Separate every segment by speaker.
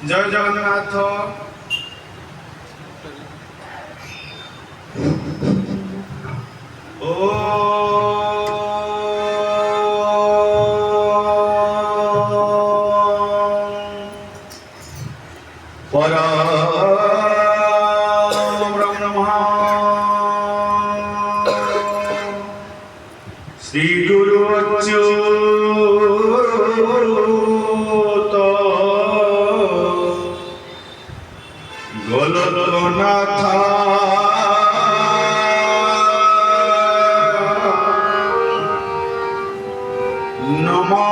Speaker 1: জয় জগন্নাথ। ও শ্রী গুরু অচ্যুত গোলকনাথ নমঃ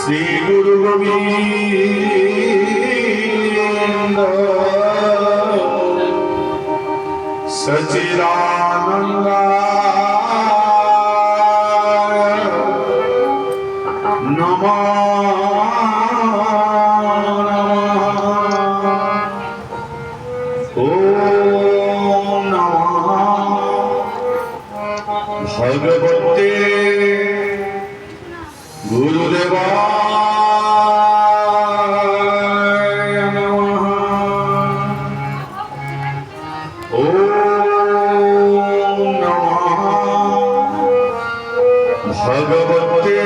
Speaker 1: শ্রী গুরু গোবিন্দ সচিদানন্দ নমঃ ওম নমঃ ভগবতে গুরুদেবায় নমঃ। ওম নমঃ ভগবতে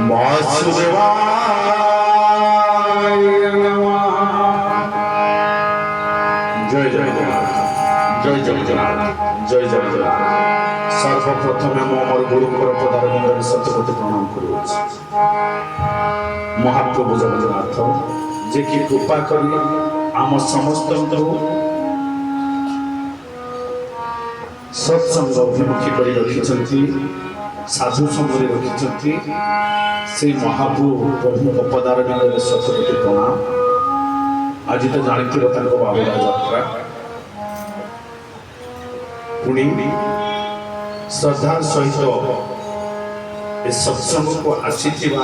Speaker 1: বাসুদেবায় নমঃ। জয় জয় জগন্নাথ, জয় জয় জগন্নাথ, জয় জয় জগন্নাথ। সর্বপ্রথমে ମୁଁ ମୋର ଗୁରୁଙ୍କର ପଦାରବିନ୍ଦରେ ଶତକୋଟି ପ୍ରଣାମ କରୁଅଛି। ମହାପ୍ରଭୁ ଜଗନ୍ନାଥ ଯେ କି କୃପା କରି ଆମ ସମସ୍ତଙ୍କୁ ସତ୍ସଙ୍ଗ ଅଭିମୁଖୀ କରି ରଖିଛନ୍ତି, ସାଧୁ ସଙ୍ଗରେ ରଖିଛନ୍ତି। ସେଇ ମହାପ୍ରଭୁ ପ୍ରଭୁଙ୍କ ପଦାରବିନ୍ଦରେ ଶତକୋଟି ପ୍ରଣାମ। ଆଜି ତ ଜାଣିଥିବ ତାଙ୍କ ବାହୁଡ଼ା ଯାତ୍ରା। ପୁଣି ଶ୍ରଦ୍ଧାର ସହିତ ଏ ସତ୍ସଙ୍ଗକୁ ଆସିଥିବା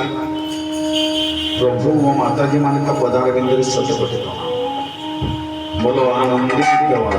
Speaker 1: ପ୍ରଭୁ ଓ ମାତାଜୀ ମାନଙ୍କ ପଦାରବିନ୍ଦରେ ଶତକୋଟି ପ୍ରଣାମ। ବୋଲ ଆନନ୍ଦିତ ଦେବା।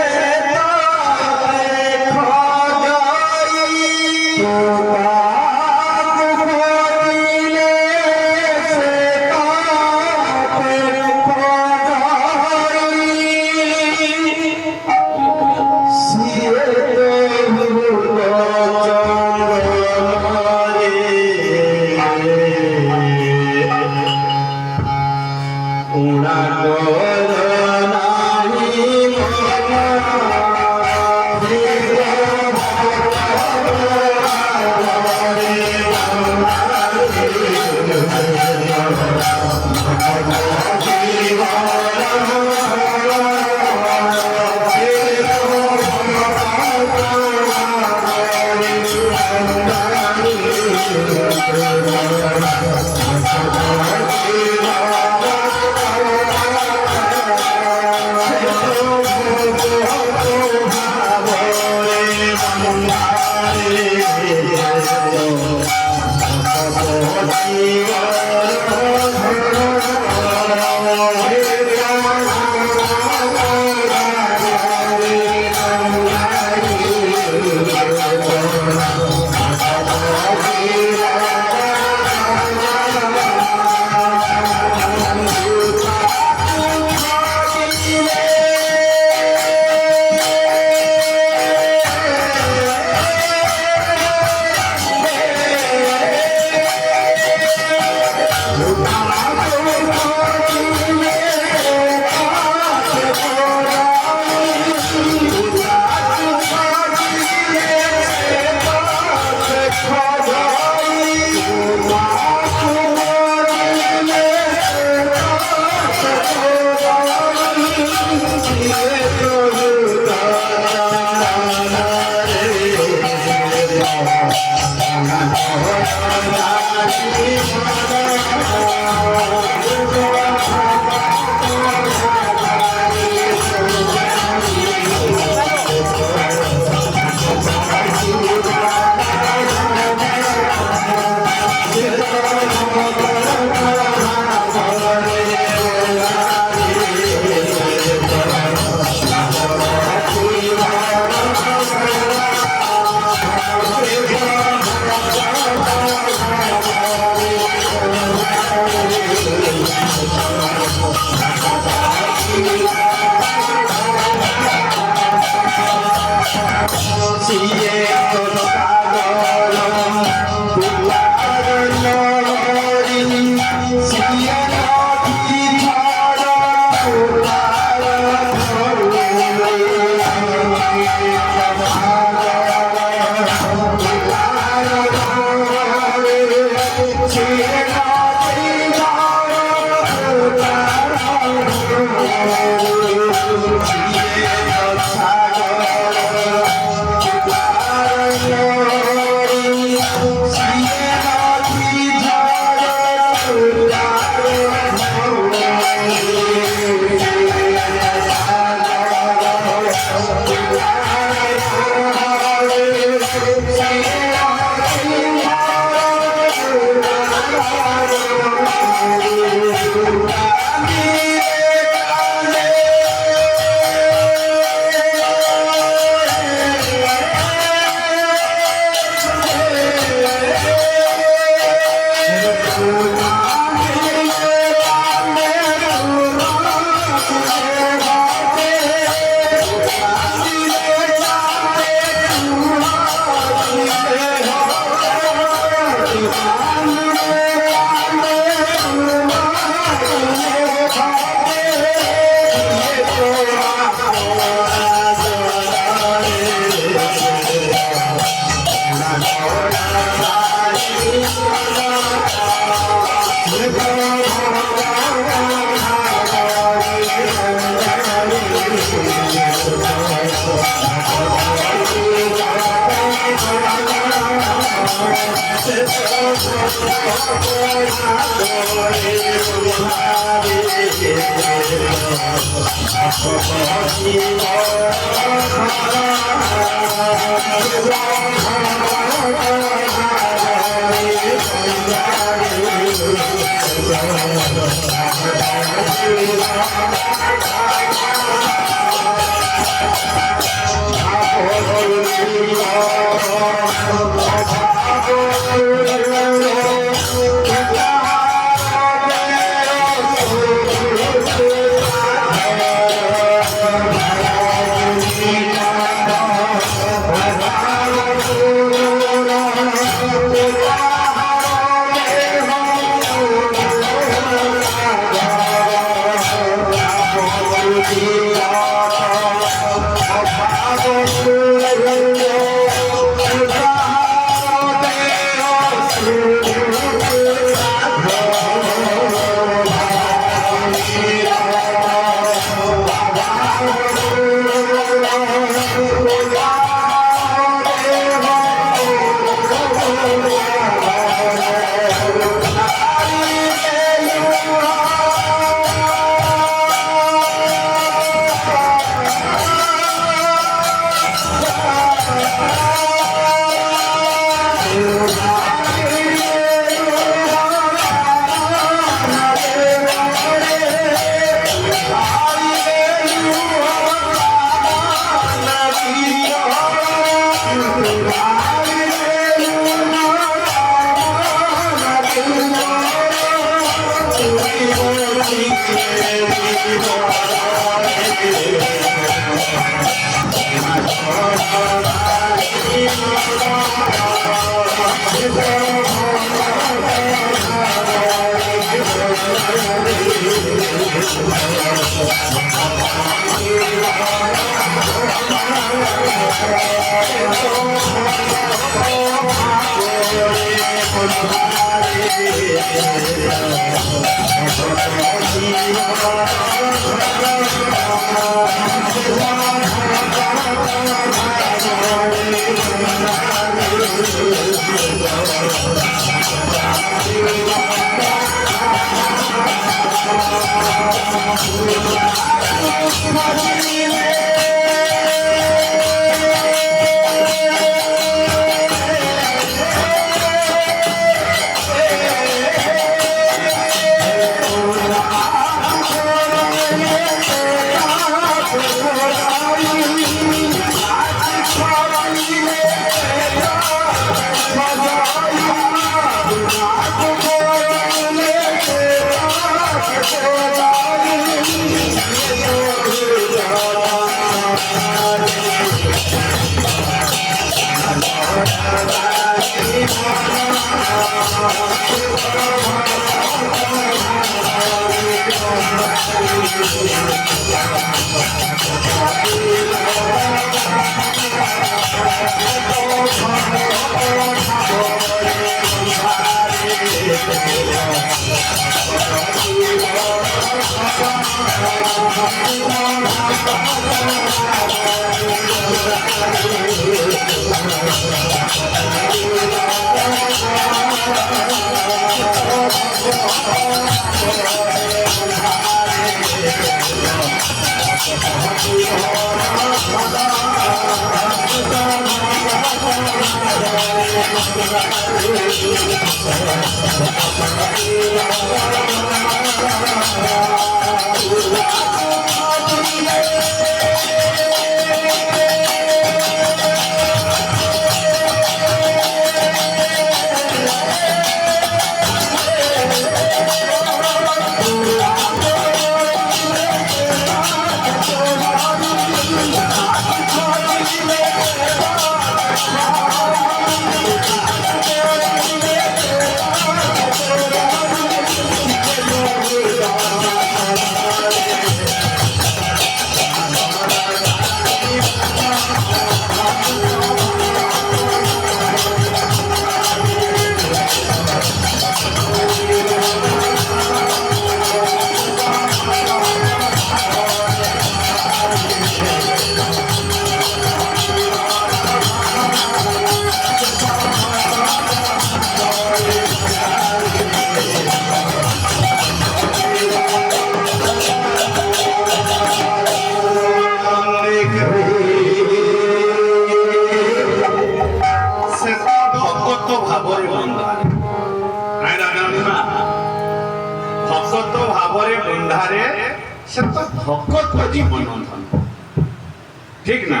Speaker 1: ठीक ना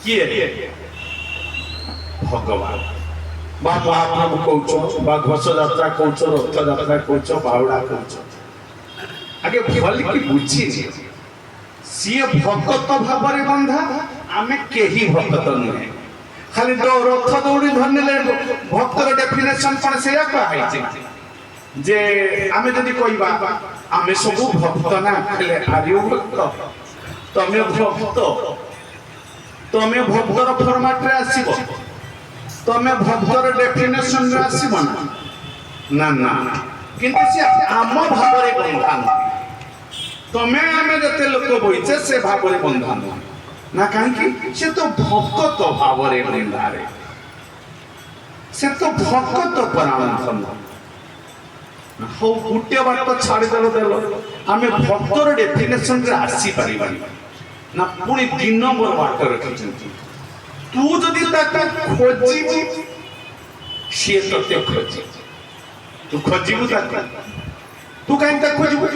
Speaker 1: किए भगवान बा महाप्रभु कौच बा घोष यात्रा कौच रथ यात्रा कौच बाहुड़ा कौच आगे भल की बुझी सी भगत भाव बंधा आम कहीं भगत नुहे खाली रथ दौड़ी धरने भक्तर डेफिनेशन कौन से कहे जे आमे जदि कहबा आमे सब भक्त ना खाली आर्य भक्त तमे भक्तर फॉर्मेट रे आसीबो तमे भक्तर डेफिनेशन रे आसीबो ना ना किंतु से आम भाव रे बंधन तमे आमे जते लोक बइचे से भाव रे बंधन ना काहे से तो भक्त भाव रे बंधारे से तो भक्त परामर्शन हो गुटे बात छाड़ी देलो आमे भक्तर डेफिनेशन रे आसी परिबानी ना पुणी 3 नंबर बात रखिछंती तू जदि ताका खोजिबू से तते खोजि तू खोजिबू ताका तू काहे ता खोजिबू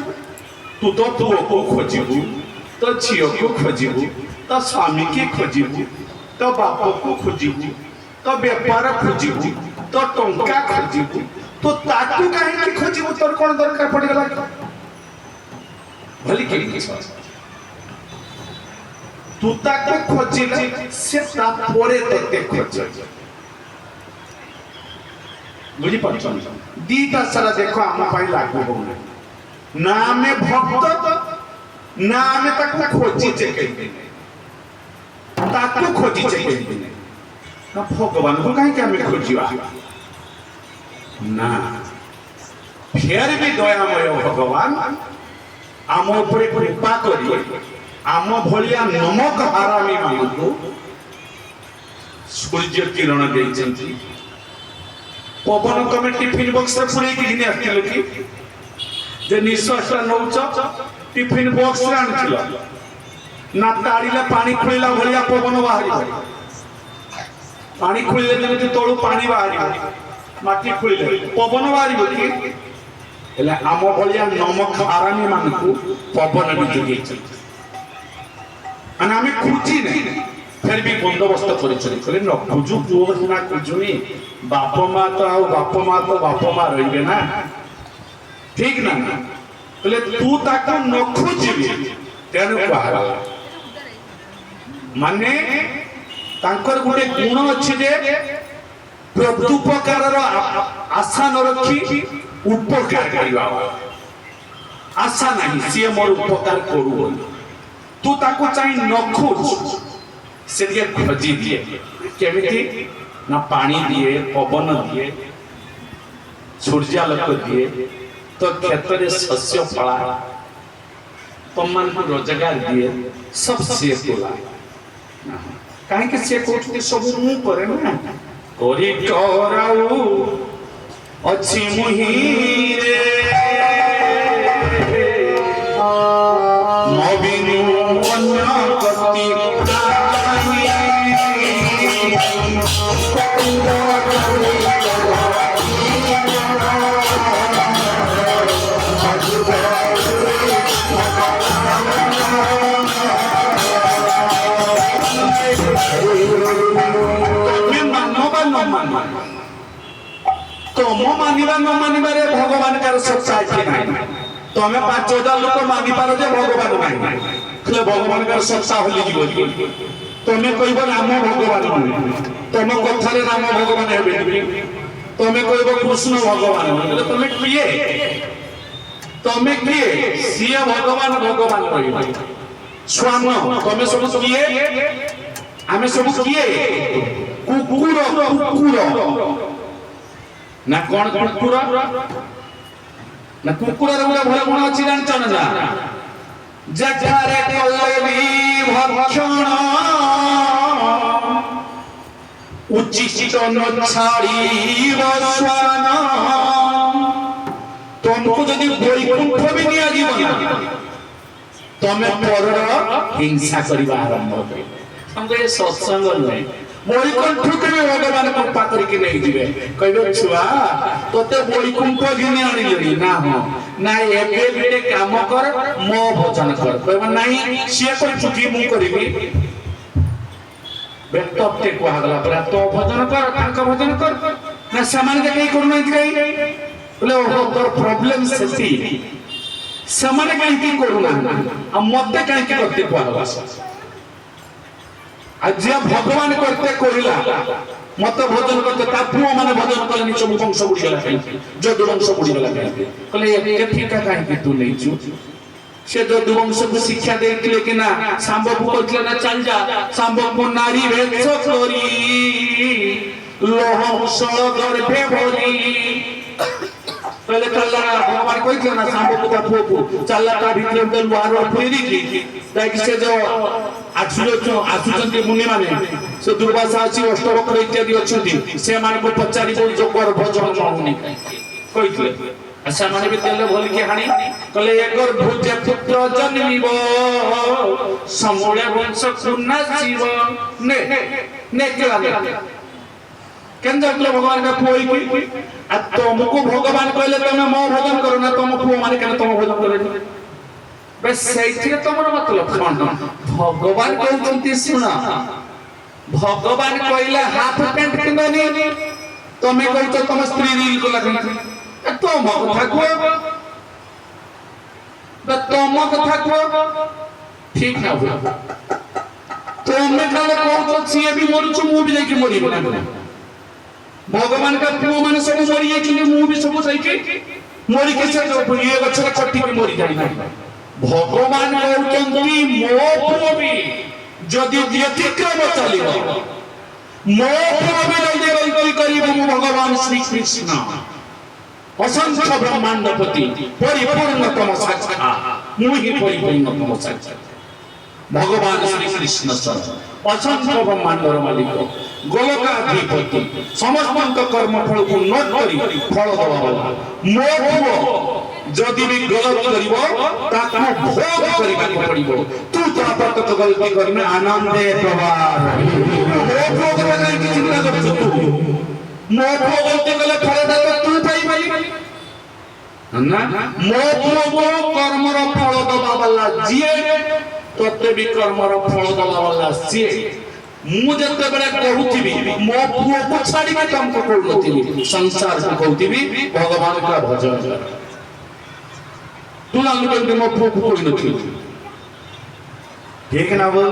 Speaker 1: तू तो को खोजिबू तो झियो को खोजिबू तो स्वामी के खोजिबू तो बाप को खोजिबू तो व्यापार खोजिबू तो टंका खोजिबू तो ताकू काहे की खोजिबू तोर कोन दरकार पड़ी गला भली के तू ताको खोजिले से ता पोरे तते खोज बुझी पाछ दीटा सारा देखो हम पाई लागू हो ना में भक्त ना में ताको खोजी चेके ताको खोजी चेके ना भगवान को कहीं के हमें खोजिवा ना फिर भी दयामय भगवान आम उपरे कृपा करी आम भलिया नमक हारामी मानू सूर्य किरण देइछन्ति पवन तमे टिफिन बॉक्स रे पुरे कि घिने आथिल कि जे निश्वास नौच टिफिन बॉक्स रे आनथिल ना ताड़ीला पानी खुलिला भलिया पवन बाहरी पानी खुलिले जेमति तळु पानी बाहरी माटी खुलिले पवन बाहरी कि एला आम भलिया नमक हारामी मानकु पवन भी जोगेछि अन आमे खुची नहीं फिर भी बंदोबस्त करे न खुजु पुओ ना खुजुनी बाप मां तो बाप मां रहिबे ना ठीक ना बोले तू ताको न खुजिबी तेनु कहला माने तांकर गुटे गुण अछि जे प्रत्युपकार आशा न रखी उपकार करिवा आशा नहीं से मोर उपकार करू तू ताको चाहि न खोज से दिए खोजी दिए केमिति ना पानी दिए पवन दिए सूर्यालोक दिए तो खेत रे शस्य फला तमन को रोजगार दिए सब से कोला काहे के से कोठ के सब मु करे ना कोरी कराऊ अछि मुही रे नवीनु अन्य गति तुम मानिबा न मानिबारे भगवान कार सच्चाई कि नाही तमे 5000 लोक मानि पारो जे भगवान नाही खले भगवान कार सच्चा होली जीवो तमे कहबो राम भगवान तमे कथारे राम भगवान हेबे तमे कहबो कृष्ण भगवान बोले तमे किए सिए भगवान कहबो स्वान तमे सब किए आमे सब किए कुकुर ना कौन कुकुर ना कुकुर रे गुला भला गुण अछि जान ना जठारे कलबी भक्षण उचित न छाड़ी बसवान तुमको यदि वैकुंठ भी निया जीवन तमे परर हिंसा करिबा आरंभ करे हमको ये सत्संग नहीं वैकुंठ के भगवान कृपा करके नहीं दिबे कहबे छुआ तोते वैकुंठ घिने आनिले ना हो ना एबे बेटे काम कर मो भजन कर कहबे नहीं से कोई चुकी मु करबी बेटते को हगला पर तो भजन कर तांका भजन कर ना समान के कई करना कई बोले ओ तोर प्रॉब्लम सेती समान कहीं की करूना हम मते कहीं के करते को हगला आज भगवान करते कोहिला मत भजन करते तापुओ माने भजन करले निचो वंश बुड़ी गला जदु वंश बुड़ी गला कहले के ठीका काहे कि तू नहीं छु से जदु वंश को शिक्षा देथिले कि ना सांबो को कहले ना चल जा सांबो को नारी वेश करी लोह सळ गर्भे भरी कहले चलला भगवान कहले ना सांबो को तापुओ चलला ता भीतर दल वारो फेरी की दाइक से जो आसुचंती मुनि माने से दुर्वासा अछि अष्टवक्र इत्यादि अछंती से मान को पचारि बोल जोगर भजन होनी कहितले आशा माने भी तेले भल के हानी कहले एकर भुज पुत्र जन्मिबो समूळे वंश पुन्ना जीव ने केला केन जकले भगवान का पोई की आ तुमको भगवान कहले तमे मो भजन करो ना तुम पुओ माने केन तुम भजन करे बस सही तमर मतलब कौन भगवान कहते सुना भगवान कहले हाफ पैंट पिंदनी तमे कहतो तुम स्त्री रील को लगनी तो मत ठाकुर तम कथा कह ठीक ना हुए तुम्हें कल कह सी भी मरुचु मु भी जाके मरी भगवान का पुओ मैंने सब मरी जाए मु भी सब जाके मरी के ये गछर कटि के मरी जाई भगवान कहउचंती मो पुओ भी जदि व्यतिक्रम चलिबो मो पुओ भी जल्दी गलती करिबो मु भगवान श्री कृष्ण असंख्य ब्रह्मांडपति परिपूर्णतम साक्षात मुहि परिपूर्णतम साक्षात भगवान श्री कृष्ण सर असंख्य ब्रह्मांडर मालिक गोलकाधिपति समस्त कर्म फल को न करी फल दवा वाला मो पुओ जदि भी गलत करिवो ताकू भोग करिबा को पड़िबो तू तापत तो गलती करने आनंदे प्रवाह मो पुओ के बजाय कि चिंता कर तू मो पुओ गलती कले फल तो तू पाई पाई ना मो पुओ को कर्मर फल दवा वाला जिए तोते भी कर्मर फल दवा वाला सिए मु जते बेले कहूतिबी मो पुओ को छाड़ी के काम को कहूतिबी संसार को कहूतिबी भगवान का भजन कर तू ना लोग मो पुओ को कोई नहीं ठीक ना बोल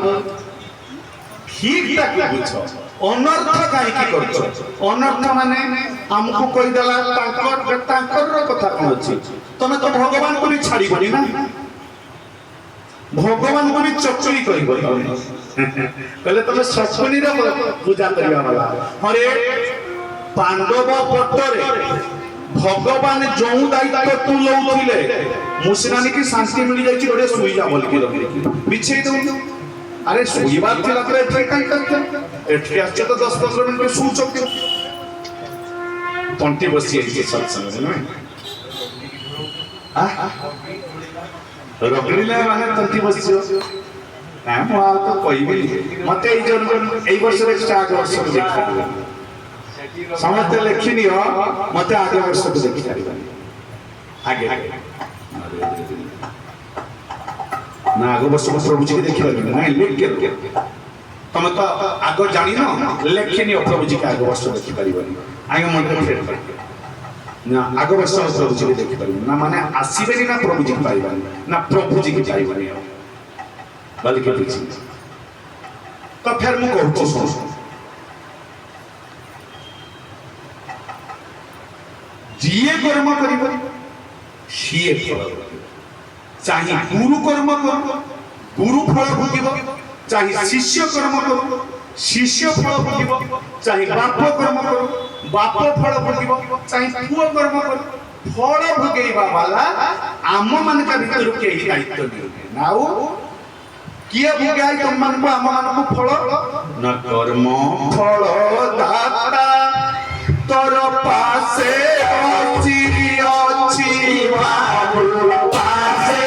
Speaker 1: ठीक तक बुझो अनर्थ काहे की करछो अनर्थ माने हमको कहि देला तांकर कथा कोन अछि तमे तो भगवान को भी छाड़ी बनी ना भगवान को भी चचुरी करी कहले तमे सपनी रे पूजा करिया वाला हरे पांडव पटरे भगवान जो दायित्व तू लौथिले मुसनानी की शांति मिल जाई ओडे सुई जा बोल के रखी बिछे दो अरे सुईबा थिला करे एठे काई करते एठे आछे तो 10-15 मिनिट में सू चोक तंटी बसी है सत्संग में रगड़िले माने तंटी बसियो ना मो आ तो कहबी मते ए जन ए वर्ष रे स्टार्ट वर्ष देखा समझते लेखिनी हो मते आगे वर्ष को देखि आगे ना आगे वर्ष को प्रभु जी के देखि लगे ना लिख के तमे तो आगो जानि न लेखिनी हो प्रभु जी के आगे वर्ष देखि परिबनी आगे मन को फेर कर ना आगे वर्ष प्रभु जी के देखि परिबनी ना माने आसीबेनी ना प्रभु जी के पाइबनी ना प्रभु जी के पाइबनी बल्कि पीछे तो फिर मु कहूँ सुन जिए कर्म करिबो सिए फल चाहे गुरु कर्म करो गुरु फल भोगिबो चाहे शिष्य कर्म करो शिष्य फल भोगिबो चाहे बाप कर्म करो बाप फल भोगिबो चाहे पुओ कर्म करो फल भोगेबा वाला आम मन का भीतर के ही दायित्व दियो नाउ किए भोगाई तुम मन को आम मन को फल न कर्म फल दाता तोर पासे चिरी अछि बाबू पासे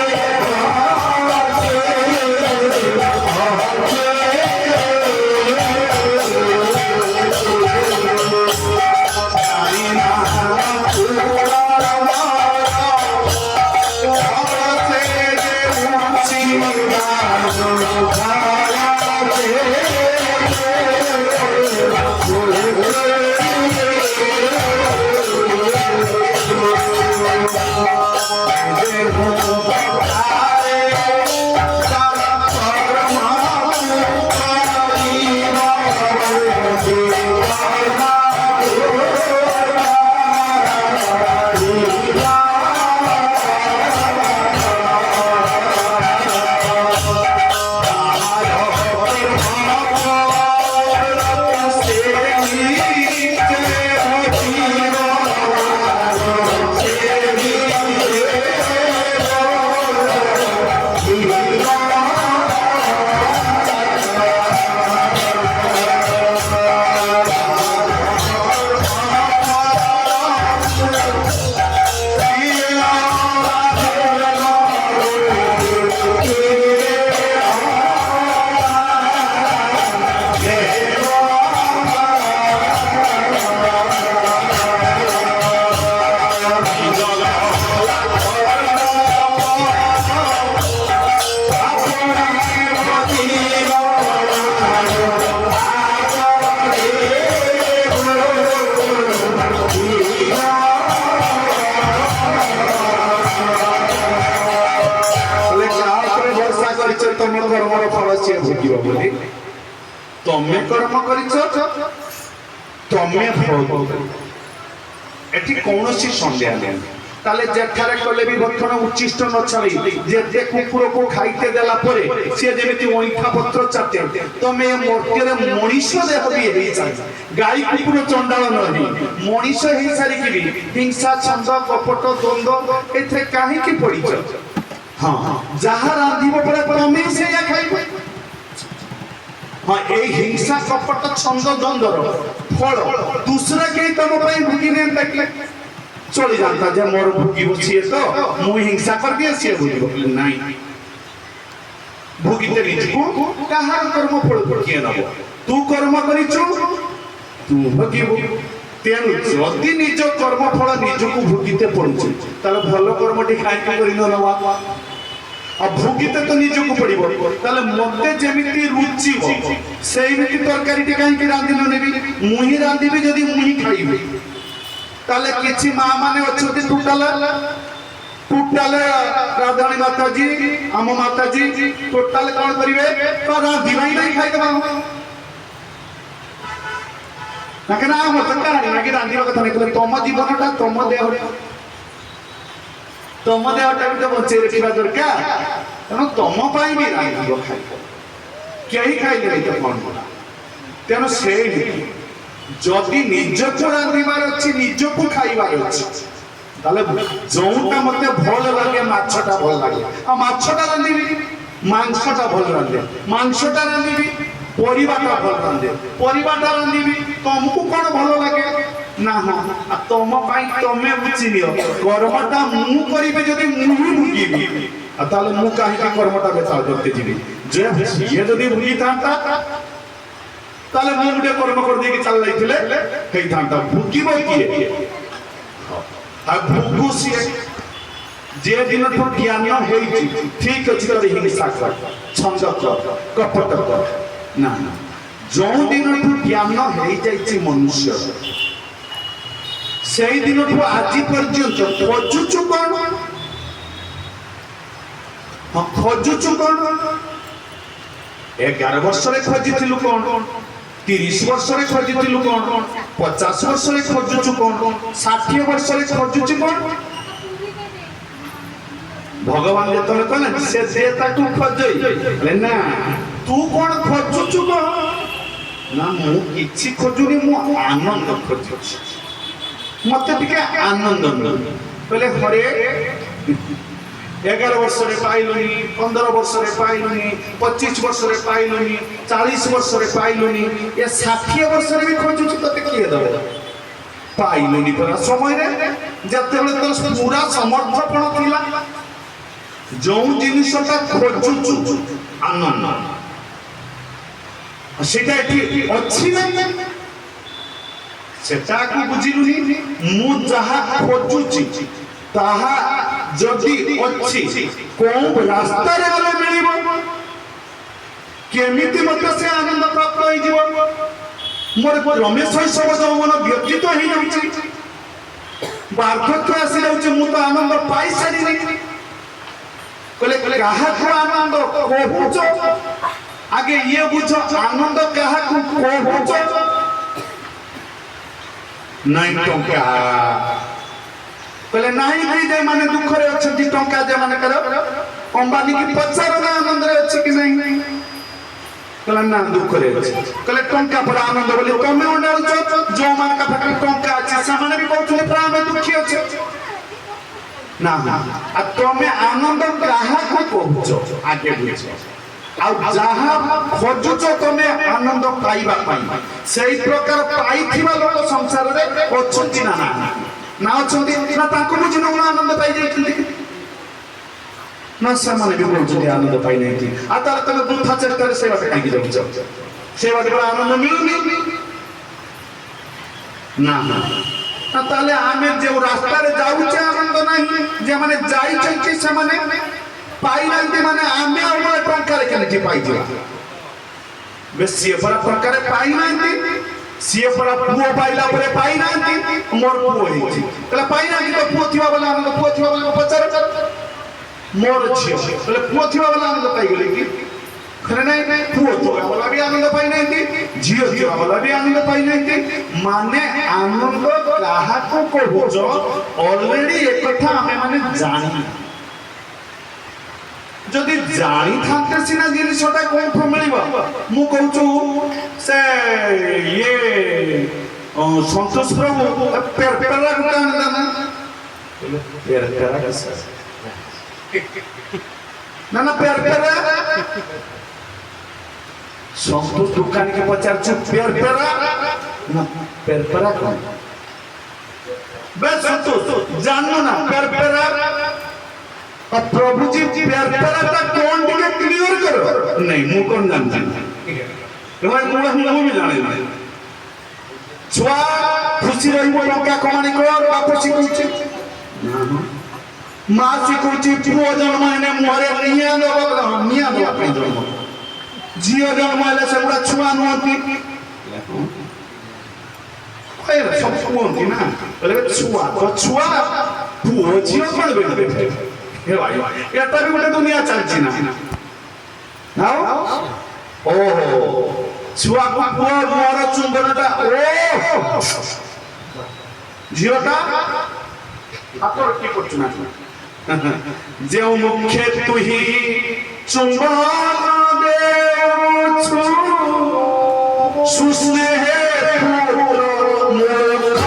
Speaker 1: सी भोगिब बोली तमे कर्म करिछ तमे भोग एठी कौनसी संदेह नहीं ताले जेठारे कले भी भक्षण उच्चिष्ट न छाड़ी जेते कुकुर को खाइते देला परे से जेमिति ओइठा पत्र चाटे तमे मूर्तिरे मनीष देह भी हेई जाय गाई कुकुर चंडाल नहीं मनीष हेई सारी की भी हिंसा छंद कपट द्वंद्व एथे काहे की पड़िछ हां जहा रांधिबो परे तमे से या खाइबो हां ए हिंसा कपट छंद द्वंद्वर फल दूसरा के तम पई भुगिने तक चली जाता जे मोर भुगी बसिए तो मु हिंसा कर दिए से भुगी नहीं भुगीते निजको कहार कर्म फल किए नबो तू कर्म करिछु तू भुगिबो तेनु जदि निज कर्म फल निजको भुगीते पड़ुछ ताले भलो कर्मटी खाइ करि न नवा अब भुगीते तो निजको पड़िबो ताले मते जेमिति रुचिबो सेमिति तरकारी टी काहे कि रांधि न नेबी मुही रांधिबी जदि मुही खाइबी ताले किछि मां माने अछति टोटाल राधाणी माता जी आम माता जी टोटाल कोन करिवे तो रांधि भाई नहीं खाइ देबा नकना मत कहानी ना कि रांधिबा कथा नहीं तम जीवनटा तम देहटा भी तो बचे रखिबा दरकार तनो तम पाई भी रांधिबो खाइ केही खाइ देबे तो कोन तेनो से जदि निजको रांधिबार अछि निजको खाइबार अछि ताले जोंटा मते भल लागे माछटा भल लागे आ माछटा रांधिबी मांसटा भल रांधे मांसटा रांधिबी परिबाटा भल रांधे परिबाटा रांधिबी तुमको कोन भल लागे ना ना आ तुम पाई तमे बुझि लियो कर्मटा मु करिबे जदि मु ही भुगिबी आ ताले मु काहे के कर्मटा बेचार करते जिबी जे ये जदि भुगी थांता ताले मु गुटे कर्म कर दे के चल जाइथिले हेई थांता भुगिबो किए आ भुगु सिए जे दिन तो ज्ञान हेई ठीक अछि कर हिंसा कर छंद कर कपट कर ना जो दिन तो ज्ञान हेई जाइछि मनुष्य सेई दिन तो आज पर्यंत खोजुछु कोन हम खोजुछु कोन 11 वर्ष रे खोजिथिलु कोन 30 वर्ष रे खोजिथिलु कोन 50 वर्ष रे खोजुछु कोन 60 वर्ष रे खोजुछु कोन भगवान जेतले कहले से देता तू खोजई ना तू कोन खोजुछु कोन ना मु किछि खोजुनी मु आनंद खोजुछु मते टिके आनंद मिले पहले हरे 11 वर्ष रे पाइलुनी 15 वर्ष रे पाइलुनी 25 वर्ष रे पाइलुनी 40 वर्ष रे पाइलुनी ये 60 वर्ष रे भी खोजुछु तते किए दबो पाइलुनी पर समय रे जते बेले तो पूरा समर्थपण थिला जो जिनिसटा खोजुछु आनंद सेटा एठी अछि नै सेटा को बुझिलुनी मु जहा खोजुछि ताहा जदि अछि कोन रास्ता रे गले मिलिबो केमिति मते से आनंद प्राप्त होई जीव मोर रमेश सब जौवन व्यतीत होई जाउछि वार्धक्य आसी जाउछि मु तो आनंद पाई सारी नै कले काहा को आनंद कोहुचो आगे ये बुझो आनंद काहा को कोहुचो नहीं टंका कहले नहीं भी जे माने दुख रे अछि टंका जे माने करो अंबानी की पचार ना आनंद रे अछि कि नहीं कहले ना दुख रे अछि कहले टंका पर आनंद बोली तमे ओंडाल जो मान का फकर टंका अछि सामाने भी कहउछले प्राण में दुखी अछि ना ना आ तमे आनंद काहा को कहउछो आगे बुझो आ जहा खोजुचो तमे आनंद पाइबा पाई सेही प्रकार पाइथिबा लोक संसार रे अछंती ना ना अछंती ना ताको बुझिनो आनंद पाई जाइथिले ना सामान्य भी बोलछथि आनंद पाई नै थी आ तार तमे दुथा चक्कर सेवा काई जाउछो सेवा के आनंद मिलुनी ना ना ताले आमे जे रास्ता रे जाउछे आनंद नाही जे माने जाई छथि से माने पाई नांती माने आमे ओमले टंका रे केने पाई जिवा बेसी बड़ा प्रकार पाई नांती सिए बड़ा पुओ पाइला परे पाई नांती मोर पुओ हेछि तले पाई नांती तो पुओ थिबा वाला आनंद पुओ थिबा वाला पचार मोर छियो तले पुओ थिबा वाला आनंद पाई गेले कि पुओ थोड़ा वाला भी आनंद पाई नहीं झील थोड़ा वाला भी आनंद पाई नहीं माने आनंद कहा को कहूच ऑलरेडी एक कथा हमें माने जानी जदि जानी थाते सिना जिनिसटा कोठो मिलिबो मु कहूछु से ये संतोष प्रभु पेरपेरा गुटा आनंद ना पेरपेरा ना ना पेरपेरा संतोष दुकान के पचार चुप पेरपेरा ना पेरपेरा कौन बस संतोष जानना ना पेरपेरा और प्रभु जी पेरपेरा का कौन टिके क्लियर करो नहीं मु कौन जानता तुम्हारे मुंह भी जाने नहीं छुआ खुशी रही वो लंका कमानी को और वापस ही माँ शिखुची पुओ जन्म है ने मुहरे निया दो बगला निया दो अपने जन्म जियो जन्म है से पूरा छुआ नुआती कोई सब छुआती ना बोले छुआ तो छुआ पुओ जियो कौन बेटे हे भाई ये तभी बोले दुनिया चलती ना नाउ ओहो छुआ को पुओ मोर चुंबनटा ओ जियोटा आपको की करछना जे मुखे तुही चुंबन देउछु सुस्नेह पुत्र मोर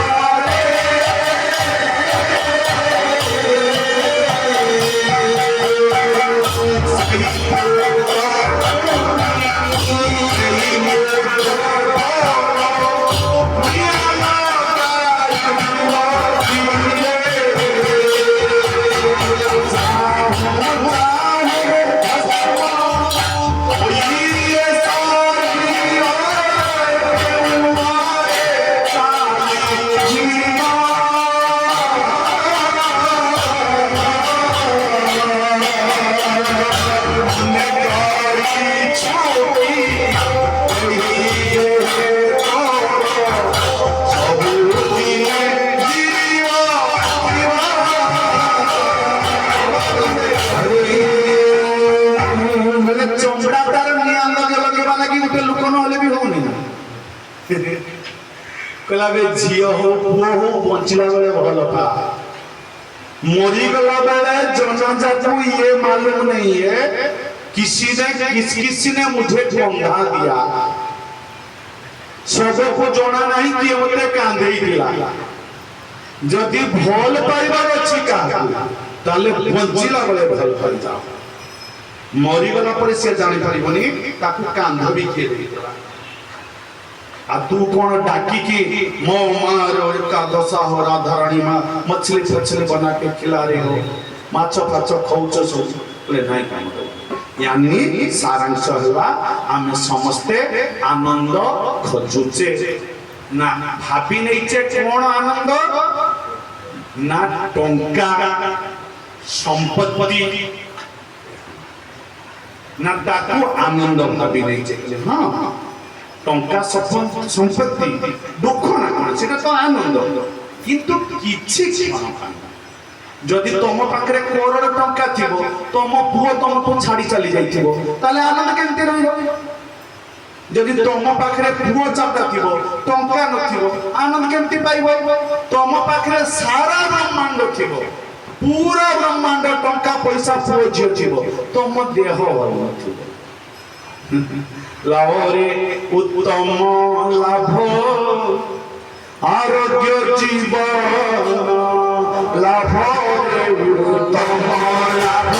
Speaker 1: कहला बे झियो हो पुओ हो बंचिला बेले भल पा मरी गला बेले जनजाति ये मालूम नहीं है किसी ने मुझे बंधा दिया सबको जना नहीं कि मते कांधेई दिला जदि भल पाइबार अछि का ताले बंचिला बेले भल पाइ जाओ मरी गला पर से जानि परिबनी ताकू कांध भी के देला आ तू कौन डाकी की मो मारो एकादशा हो राधारानी माँ मछली फछली बना के खिला रहे हो माछो फाछो खौचो सो बोले नहीं काम करो यानी सारांश हवा आम समस्ते आनंद खोजुचे ना भाभी नहीं चे कौन आनंद ना टंका संपत्ति ना ताकू आनंद भाभी नहीं चे हाँ टंका संपत्ति दुख ना कौन से तो आनंद किंतु किछि जदि तुम पाखरे करोड़ टंका थिबो तुम पुओ तुम तो छाड़ी चली जाइथिबो ताले आनंद केनते रहइबो जदि तुम पाखरे पुओ चापटा थिबो टंका नथिबो आनंद केनते पाइबो तुम पाखरे सारा ब्रह्मांड थिबो पूरा ब्रह्मांड टंका पैसा पुओ झियो थिबो तुम देह भल नथिबो लाभरे उत्तम लाभ आरोग्य जीवन लाभरे उत्तम लाभ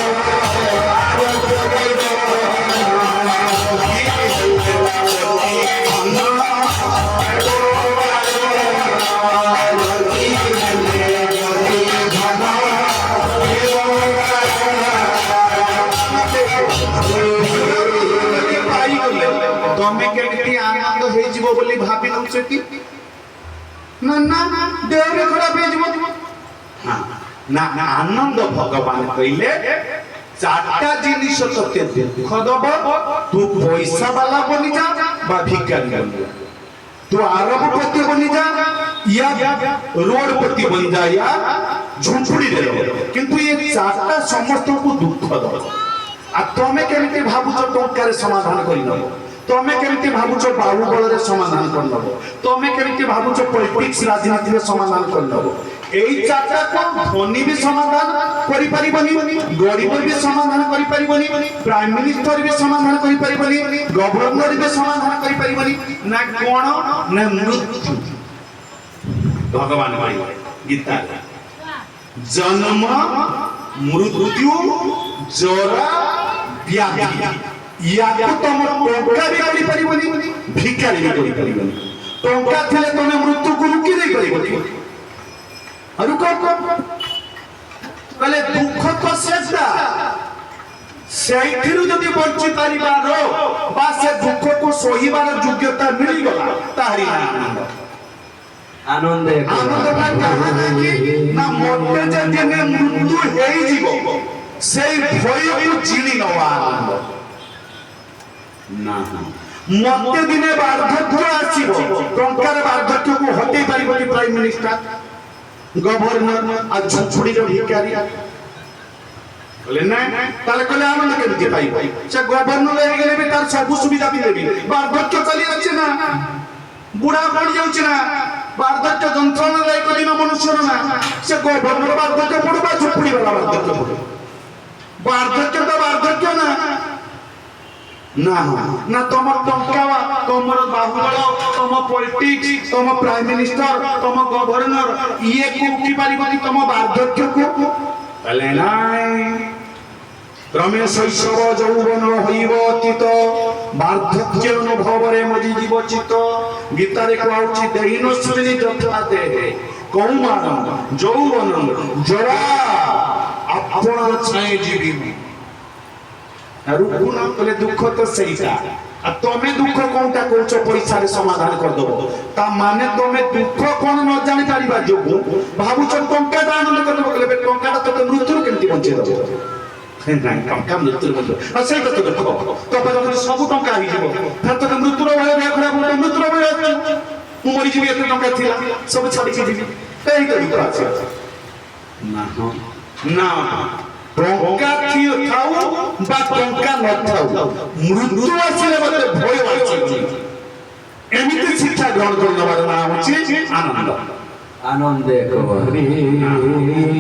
Speaker 1: तमे केमिति आनंद हे जीवो बोली भाबी नउछती ना ना देह खराब हे जीवो हां ना आनंद भगवान कइले चारटा जिनिस तते दुख दब तू पैसा वाला बनि जा बा भिखारी बनि जा तू अरबपति बनि जा या रोडपति बनि जा या झुंझुड़ी दे किंतु ये चारटा समस्त को दुख दब আর তুমি কেমিতি ভাবুছ টঙ্কারে সমাধান করি নব, তুমি কেমিতি ভাবুছ বাহুবଳରେ সমাধান করে নব, তুমি কেমিতি ভাবুছ পলিটিক্স রাজনীতিরে সমাধান করে নব। এই চারটা ধনী বি সমাধান করি পারিবনি, গরিব বি সমাধান করি পারিবনি, প্রাইম মিনিস্টার বি সমাধান করি পারিবনি, গভর্নর বি সমাধান করি পারিবনি, না কোন না মৃত্যু। ভগবান ভাই গীতা জন্ম মৃত্যু জরা ব্যাধি ইয়াକୁ ତମ ଟଙ୍କା ବି କରିପାରିବନି, ଭିକାରୀ ବି କରିପାରିବନି। ଟଙ୍କା ଥିଲେ ତମେ ମୃତ୍ୟୁକୁ ରୋକି ଦେଇପାରିବନି। କହିଲେ ଦୁଃଖ ତ ସେଟା, ସେଇଥିରୁ ଯଦି ବଞ୍ଚି ପାରିବାର ବା ସେ ଦୁଃଖକୁ ସହିବାର ଯୋଗ୍ୟତା ମିଳିଗଲା ତାହାରି ଆନନ୍ଦ।
Speaker 2: ଆନନ୍ଦ
Speaker 1: ଆନନ୍ଦଟା କାହାକି ନା ମତେ ଯେ ଦିନେ ମୃତ୍ୟୁ ହେଇଯିବ ସେଇ ଭୟକୁ ଜିଣି ନବା ଆନନ୍ଦ। ମତେ ଦିନେ ବାର୍ଦ୍ଧକ୍ୟ ଆସିବ, ଟଙ୍କାର ବାର୍ଦ୍ଧକ୍ୟକୁ ହଟେଇ ପାରିବନି ପ୍ରାଇମ ମିନିଷ୍ଟର, ଗଭର୍ଣ୍ଣର ଆଉ ଝୁଛୁଡିର ଭିକାରୀ। କହିଲେ ନାଇଁ, ତାହେଲେ କହିଲେ ଆନନ୍ଦ କେମିତି ପାଇବ? ସେ ଗଭର୍ଣ୍ଣର ହେଇଗଲେ ବି ତାର ସବୁ ସୁବିଧା ବି ଦେବି, ବାର୍ଦ୍ଧକ୍ୟ ଚାଲି ଅଛି ନା, ବୁଢା ପଡି ଯାଉଛି ନା, ବାର୍ଦ୍ଧକ୍ୟ ଯନ୍ତ୍ରଣାଦାୟକ ଦିନ ମନୁଷ୍ୟର ନା, ସେ ଗଭର୍ଣ୍ଣର ବାର୍ଦ୍ଧକ୍ୟ ପଡୁ ବା ଝୁପୁଡି ବାଲା ବାର୍ଦ୍ଧକ୍ୟ ପଡୁ, ବାର୍ଦ୍ଧକ୍ୟ ତ ବାର୍ଦ୍ଧକ୍ୟ ନା। না না তোমার টঙ্কা, তোমার বাহুবল, তোমার পলিটিক্স, তোমার প্রাইম মিনিস্টার, তোমার গভর্নর ইয়ে কো উঠি পারিবনি তোমার বার্ধক্যকু। বলে নাই, ক্রমে শৈশব যৌবন হইব অতীত, বার্ধক্য অনুভবরে মজি জীব চিত। গীতারে কুহাউছি দেহিনস্মিনী যথা দেহে কৌমার যৌবন জরা আপনা ছায়ে জীবিবি। রুকুনা বলে দুঃখ তো সেইটা, আর তুমি দুঃখ কোনটা কৌছ পয়সারে সমাধান করদেব, তা মানে তুমি দুঃখ কোন ন জানি পারিবা যোগু ভাবুছ টঙ্কাটা আনন্দ করদেব। বলে টঙ্কাটা তোকে মৃত্যুর কেমতি বঞ্চে দেব? নাই, টঙ্কা মৃত্যুর বঞ্চ, আর সেইটা তো দুঃখ। তবে যদি সবু টঙ্কা হইଯିବ তার তোকে মৃত্যুর ভয় দেহ খরাপ হতো, মৃত্যুর ভয় আছে, ମୁଁ ମରିଯିବି, ଏତେ ଟଙ୍କା ଥିଲା ସବୁ ଛାଡ଼ିକି ଯିବି, ଏଇ ତ ଦୁଃଖ ଅଛି। ନା ନା, ଟଙ୍କା ଥାଉ ବା ଟଙ୍କା ନଥାଉ, ମୃତ୍ୟୁ ଆସିଲେ ମତେ ଭୟ ଆସିଛି, ଏମିତି ଶିକ୍ଷା ଗ୍ରହଣ କରି ନେବାର ନାଁ ହେଉଛି ଆନନ୍ଦ।
Speaker 2: ଆନନ୍ଦ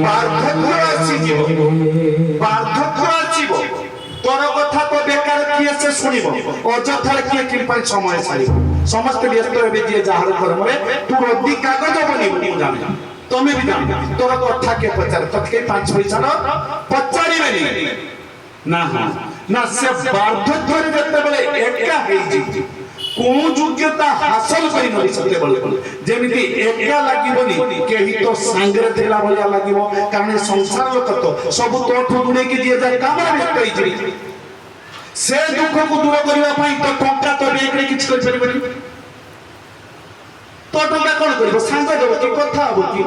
Speaker 1: ବାର୍ଦ୍ଧକ୍ୟ ଆସିଯିବ, ବାର୍ଦ୍ଧକ୍ୟ ଆସିବ, ତୋର କଥା ତ ବେକାର କିଏ ସେ ଶୁଣିବ, ଅଯଥାରେ କିଏ କି ପାଇଁ ସମୟ ସାରିବ, ସମସ୍ତେ ବ୍ୟସ୍ତ ହେବେ ଯିଏ ଯାହାର କର୍ମରେ। ତୁ ରଦ୍ଦି କାଗଜ ବନିବୁ, ମୁଁ ଜାଣି, ତମେ ବି ଜାଣି, ତୋର କଥା କିଏ ପଚାରେ, ତତେ କେହି 5 ପଇସାର ପଚାରିବେନି। ନା ନା, ସେ ବାର୍ଦ୍ଧକ୍ୟରେ ଯେତେବେଳେ ଏକା ହେଇଯିବ, কোন যোগ্যতা হাসল করি নই, সেতেବେଳେ যেমিতি একা লাগিবনি, কেহি তো সাঙ্গরে থিলা ভলিয়া লাগিব, কারণ সংসার লোক তো সবু তোঠু দূরেকি দিয়ে যায় কামরে ব্যস্ত হইଯିବି। সে দুঃখକୁ দূর করিবা পাই তো টঙ্কা তো ব্যাংকরে কিছু করি পারিবনি। তো টঙ্কা কোন করিব? সাঙ্গ দেব কি, কথা হব কি?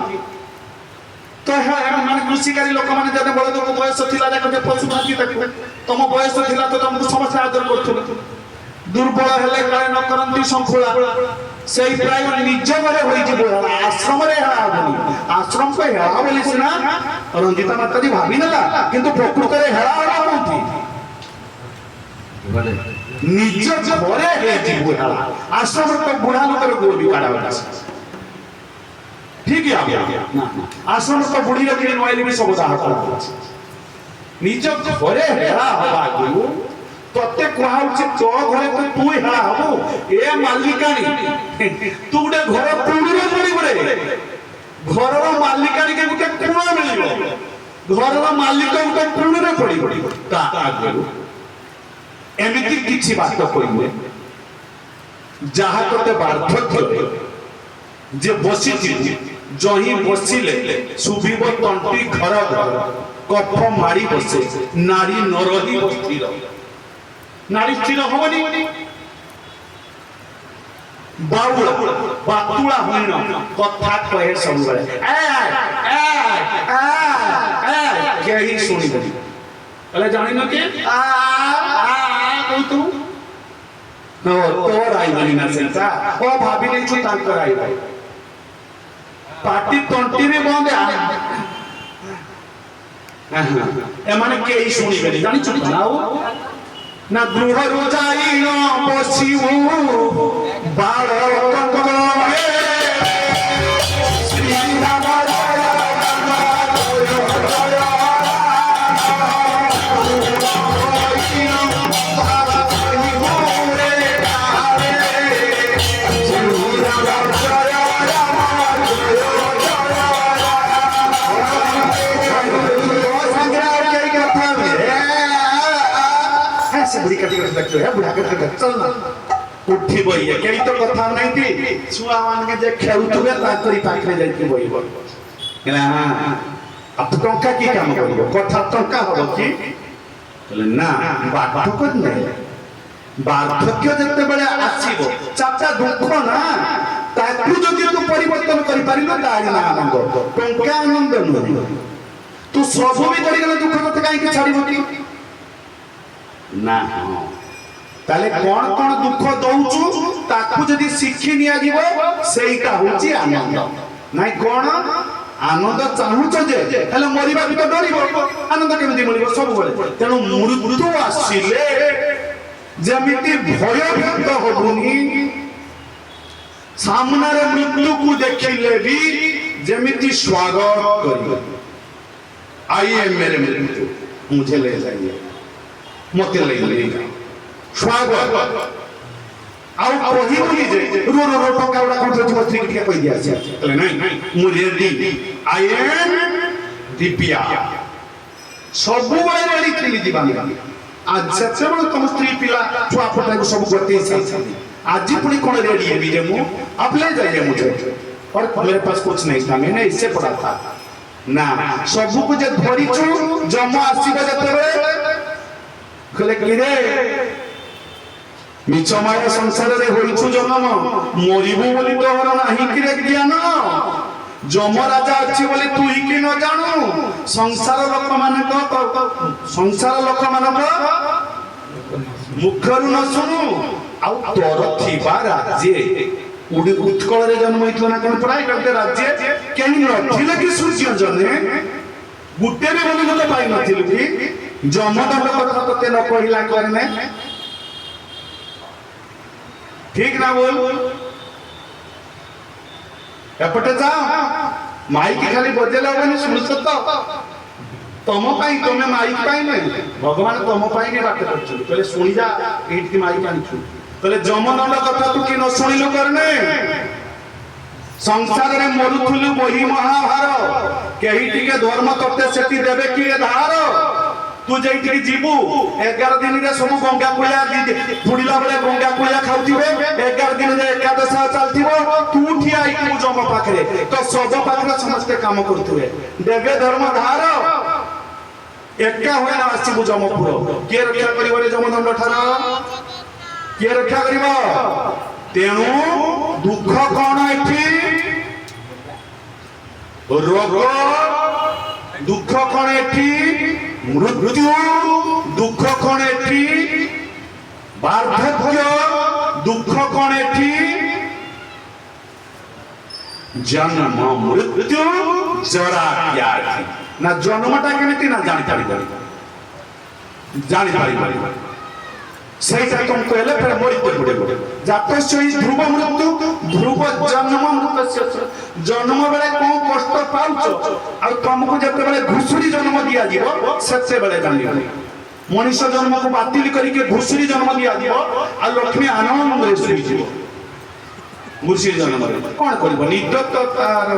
Speaker 1: তো হ্যাঁ, মানে কৃষিকারী লোক মানে যাদের বড় বয়স ଥିଲା যে পশু ভাতি তাকে, তম বয়স ଥିଲା তো তোমাকে সমস্ত আদর করছিল। দুর্বল হেলে কালে ন করন্তি শঙ্খলা, সেই প্রায় নিজ ঘরে হইଯିବ, আশ্রমরে হেলা হবনি। আশ্রম কো হেলা বলি সিনা রঞ্জিতা মাতাজি ভাবি নেলা, কিন্তু প্রকৃতরে হেলা হলা কোনটি? নিজ ঘরে হইଯିବ হেলা। আশ্রম তো বুড়া লোকের গোল বি কাটা আছে, ঠিক আছে? না আশ্রম তো বুড়ি রে নইলে বি সব দাহ করা আছে। নিজ ঘরে হেলা হবা গু ততে কুহাউছি, তো ঘরে তো তুই হেলা হবু, এ মালিকানি তু গোটে ঘর পুড়িরে পড়িব রে, ঘরর মালিকানি কে গোটে কোণ মিলিব, ঘরর মালিক গোটে পুড়িরে পড়িব। তা আগু এমিতি কিছু বাত কইবে যাহা তোতে বার্ধক্য যে বসিছি, জহি বসিলে শুভিব তন্টি ঘর ঘর, কফ মারি বসে নারী নরহিব স্থির। নারী স্থির হবনি, বাউলা বাতুলা হইন কথা কহে ସବୁବେଳେ কেহি শুনিবনি। তাহলে জানিন কি কইতু তোর আইবনি না সেটা, ও ভাবি নেইছু তাঙ্কর আইব, পাটি তন্টিরে বন্ধে ଏମାନେ କେହି ଶୁଣିବେନି ଜାଣିଛୁ ନା ଆଉ ନା ଗୃହରୁ ଯାଇ ନ ବସିବୁ ବାଳକ ଶ୍ରୀରାମ बुढ़ी कटी कटी देखियो है बुढ़ा कटी कटी चल ना उठी बई है केई तो कथा नहीं थी छुआ मान के जे खेलुतबे ताकरी पाखरे जाई बई कहला हां अब टंका की काम करियो कथा टंका हो कि कहले ना बार्थक्य नहीं बार्थक्य जते बेले आसीबो चाचा दुख ना ताकू जदि तू परिवर्तन करि पारिलो तारी ना आनंद टंका आनंद नहीं तू सब भी करि गेले दुख तते काई के छाड़िबो कि ना ताले कौन कौन दुख दउचु ताकू जदि शिखी निया जीवो सेईटा होची आनंद नाही कोन आनंद चाहूच जे हेले मरिबा भी तो डरिबो आनंद केमि मिलिबो सब बोले तेनु मृत्यु आसीले जेमिति भयभीत होबुनी सामने रे मृत्यु को देखिले भी जेमिति स्वागत करियो आइए मेरे मृत्यु मुझे ले जाइए मते ले स्वागत आउ कहि बोली जे रो रो रो टका उडा कोठे मस्त्री के कहि दिया से कहले नहीं मु रेडी आई एम दीपिया सब बळे रेडी खेली दिबानी आज सेबळ तुम स्त्री पिला छुआ फटा को सब गते से आज पुनी कोन रेडी है भी जे मु अब ले जाइए मुझे और मेरे पास कुछ नहीं था मैंने इससे पढ़ा था ना सब को जे धरी छु जम आसीबे जते बेले कहले कि रे मिछ माया संसार रे होइछु जन्म मरिबु बोली तोहर नाही कि रे ज्ञान जम राजा अछि बोली तू ही कि न जानू संसार लोक मानक मुखरु न सुनु आ तोर थिबा राज्य उडी उत्कल रे जन्म होइतो ना कोन पराई करते राज्य केहि नथिले कि सूर्य जने गुटे भी बोली तो पाई नथिले कि जमदंड कथा तते न कहिला करने ठीक ना बोल एपटे जा माइक खाली बजेला बनी सुनछ तो तम पाई तमे माइक पाई नहीं भगवान तम पाई के बात करछ कहले सुनी जा एठी माइक आनिछु कहले जमदंड कथा तू कि न सुनिलो करने संसार रे मरुथुलु बही महाभार केही टिके धर्म तते सेति देबे कि धार तू जैठी जीवु 11 दिन रे सब गंगा कुलिया फुडिला बेले गंगा कुलिया खाउथिबे 11 दिन रे एकादश चलथिबो तू उठी आई तू जम पाखरे तो सब पाखरे समस्त काम करथुबे देबे धर्म धार एका होइना आसीबु जमपुर के रक्षा करिबो रे जमदंड ठार के रक्षा करिबो तेनु दुख कोन एठी रोग दुख कोन एठी मृत्यु दुख कोन एठी वार्धक्य दुख कोन एठी जन्म मृत्यु जरा व्याधि ना जन्मटा केमिति ना जानि पारि সেইটা তুমি কইলে ফের মরিতে পড়িব জাতস্যই ধ্রুব মৃত্যু ধ্রুব জন্ম মৃত্যু জন্ম বেলে কোন কষ্ট পাউছ আর তোমাকে যেতেবেলে ঘুষুরি জন্ম দিয়া দিব সেতে বেলে জানিব মনুষ্য জন্মকে বাতিল করিকে ঘুষুরি জন্ম দিয়া দিব আর লক্ষ্মী আনন্দরে শুই যাব ঘুষুরি জন্ম কোন করিব নিদ তো তার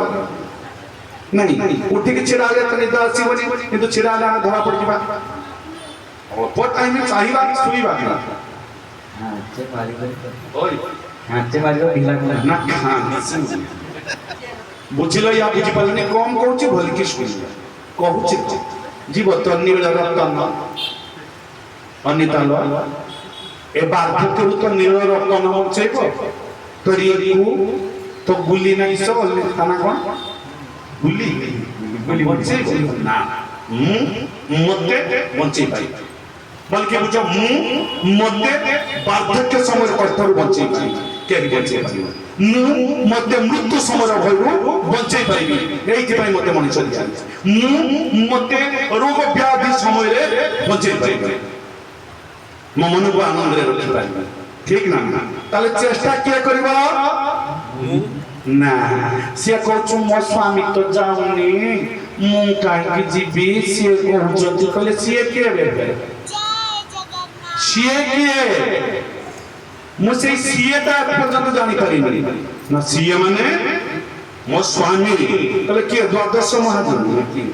Speaker 1: নাই উঠিকে ছিড়ালে তো নিদ আসিবনি কিন্তু ছিড়ালে ধরা পড়ি দিবা और टाइम में चाहिए कि सुई बात ना
Speaker 2: हां से मारी
Speaker 1: ओय
Speaker 2: हां से मारी ढीला
Speaker 1: ना हां बुझिलो या बुझि पालने कम कहूची भली कि सुई कहूची जीव तन्नी बेला रतन अनितालो ए बार्धक्य तो नील रतन होचेको तरियु तो गुली नहीं सो थाना कोन गुली बचे ना मते बंची पाई बल्कि बुझ मु मते वार्धक्य समय कष्ट बचे के बचे मु मते मृत्यु समय भयरू बचे पाइबी एथि पई मते मनुष्य दिया मु मते रोग व्याधि समय रे बचे पाइबी मो मन को आनंद रे रखि पाइबी ठीक ना ताले चेष्टा के करबा ना से कहू मो स्वामी तो जाऊनी मु काहे जीवी से कहू जति कहले से के बे सीए किए मुझे सीए ता पर्यंत जानी पारिनी ना सीए माने मो स्वामी तले के द्वादश महाजन की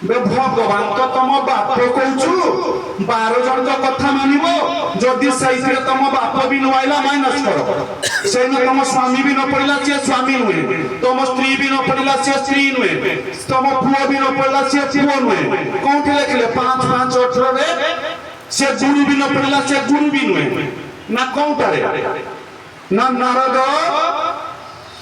Speaker 1: बे भगवान तो तम बाप कहूछु 12 जन का कथा मानिबो जदी सही तम बाप भी नवाइला माइनस करो से न तम स्वामी भी न पड़िला से स्वामी नुए तम स्त्री भी न पड़िला से स्त्री नुए तम पुओ भी न पड़िला से पुओ नुए कोठी लिखले 5 5 18 रे से गुरु भी न पड़िला से गुरु भी नुए ना कोठारे ना नारद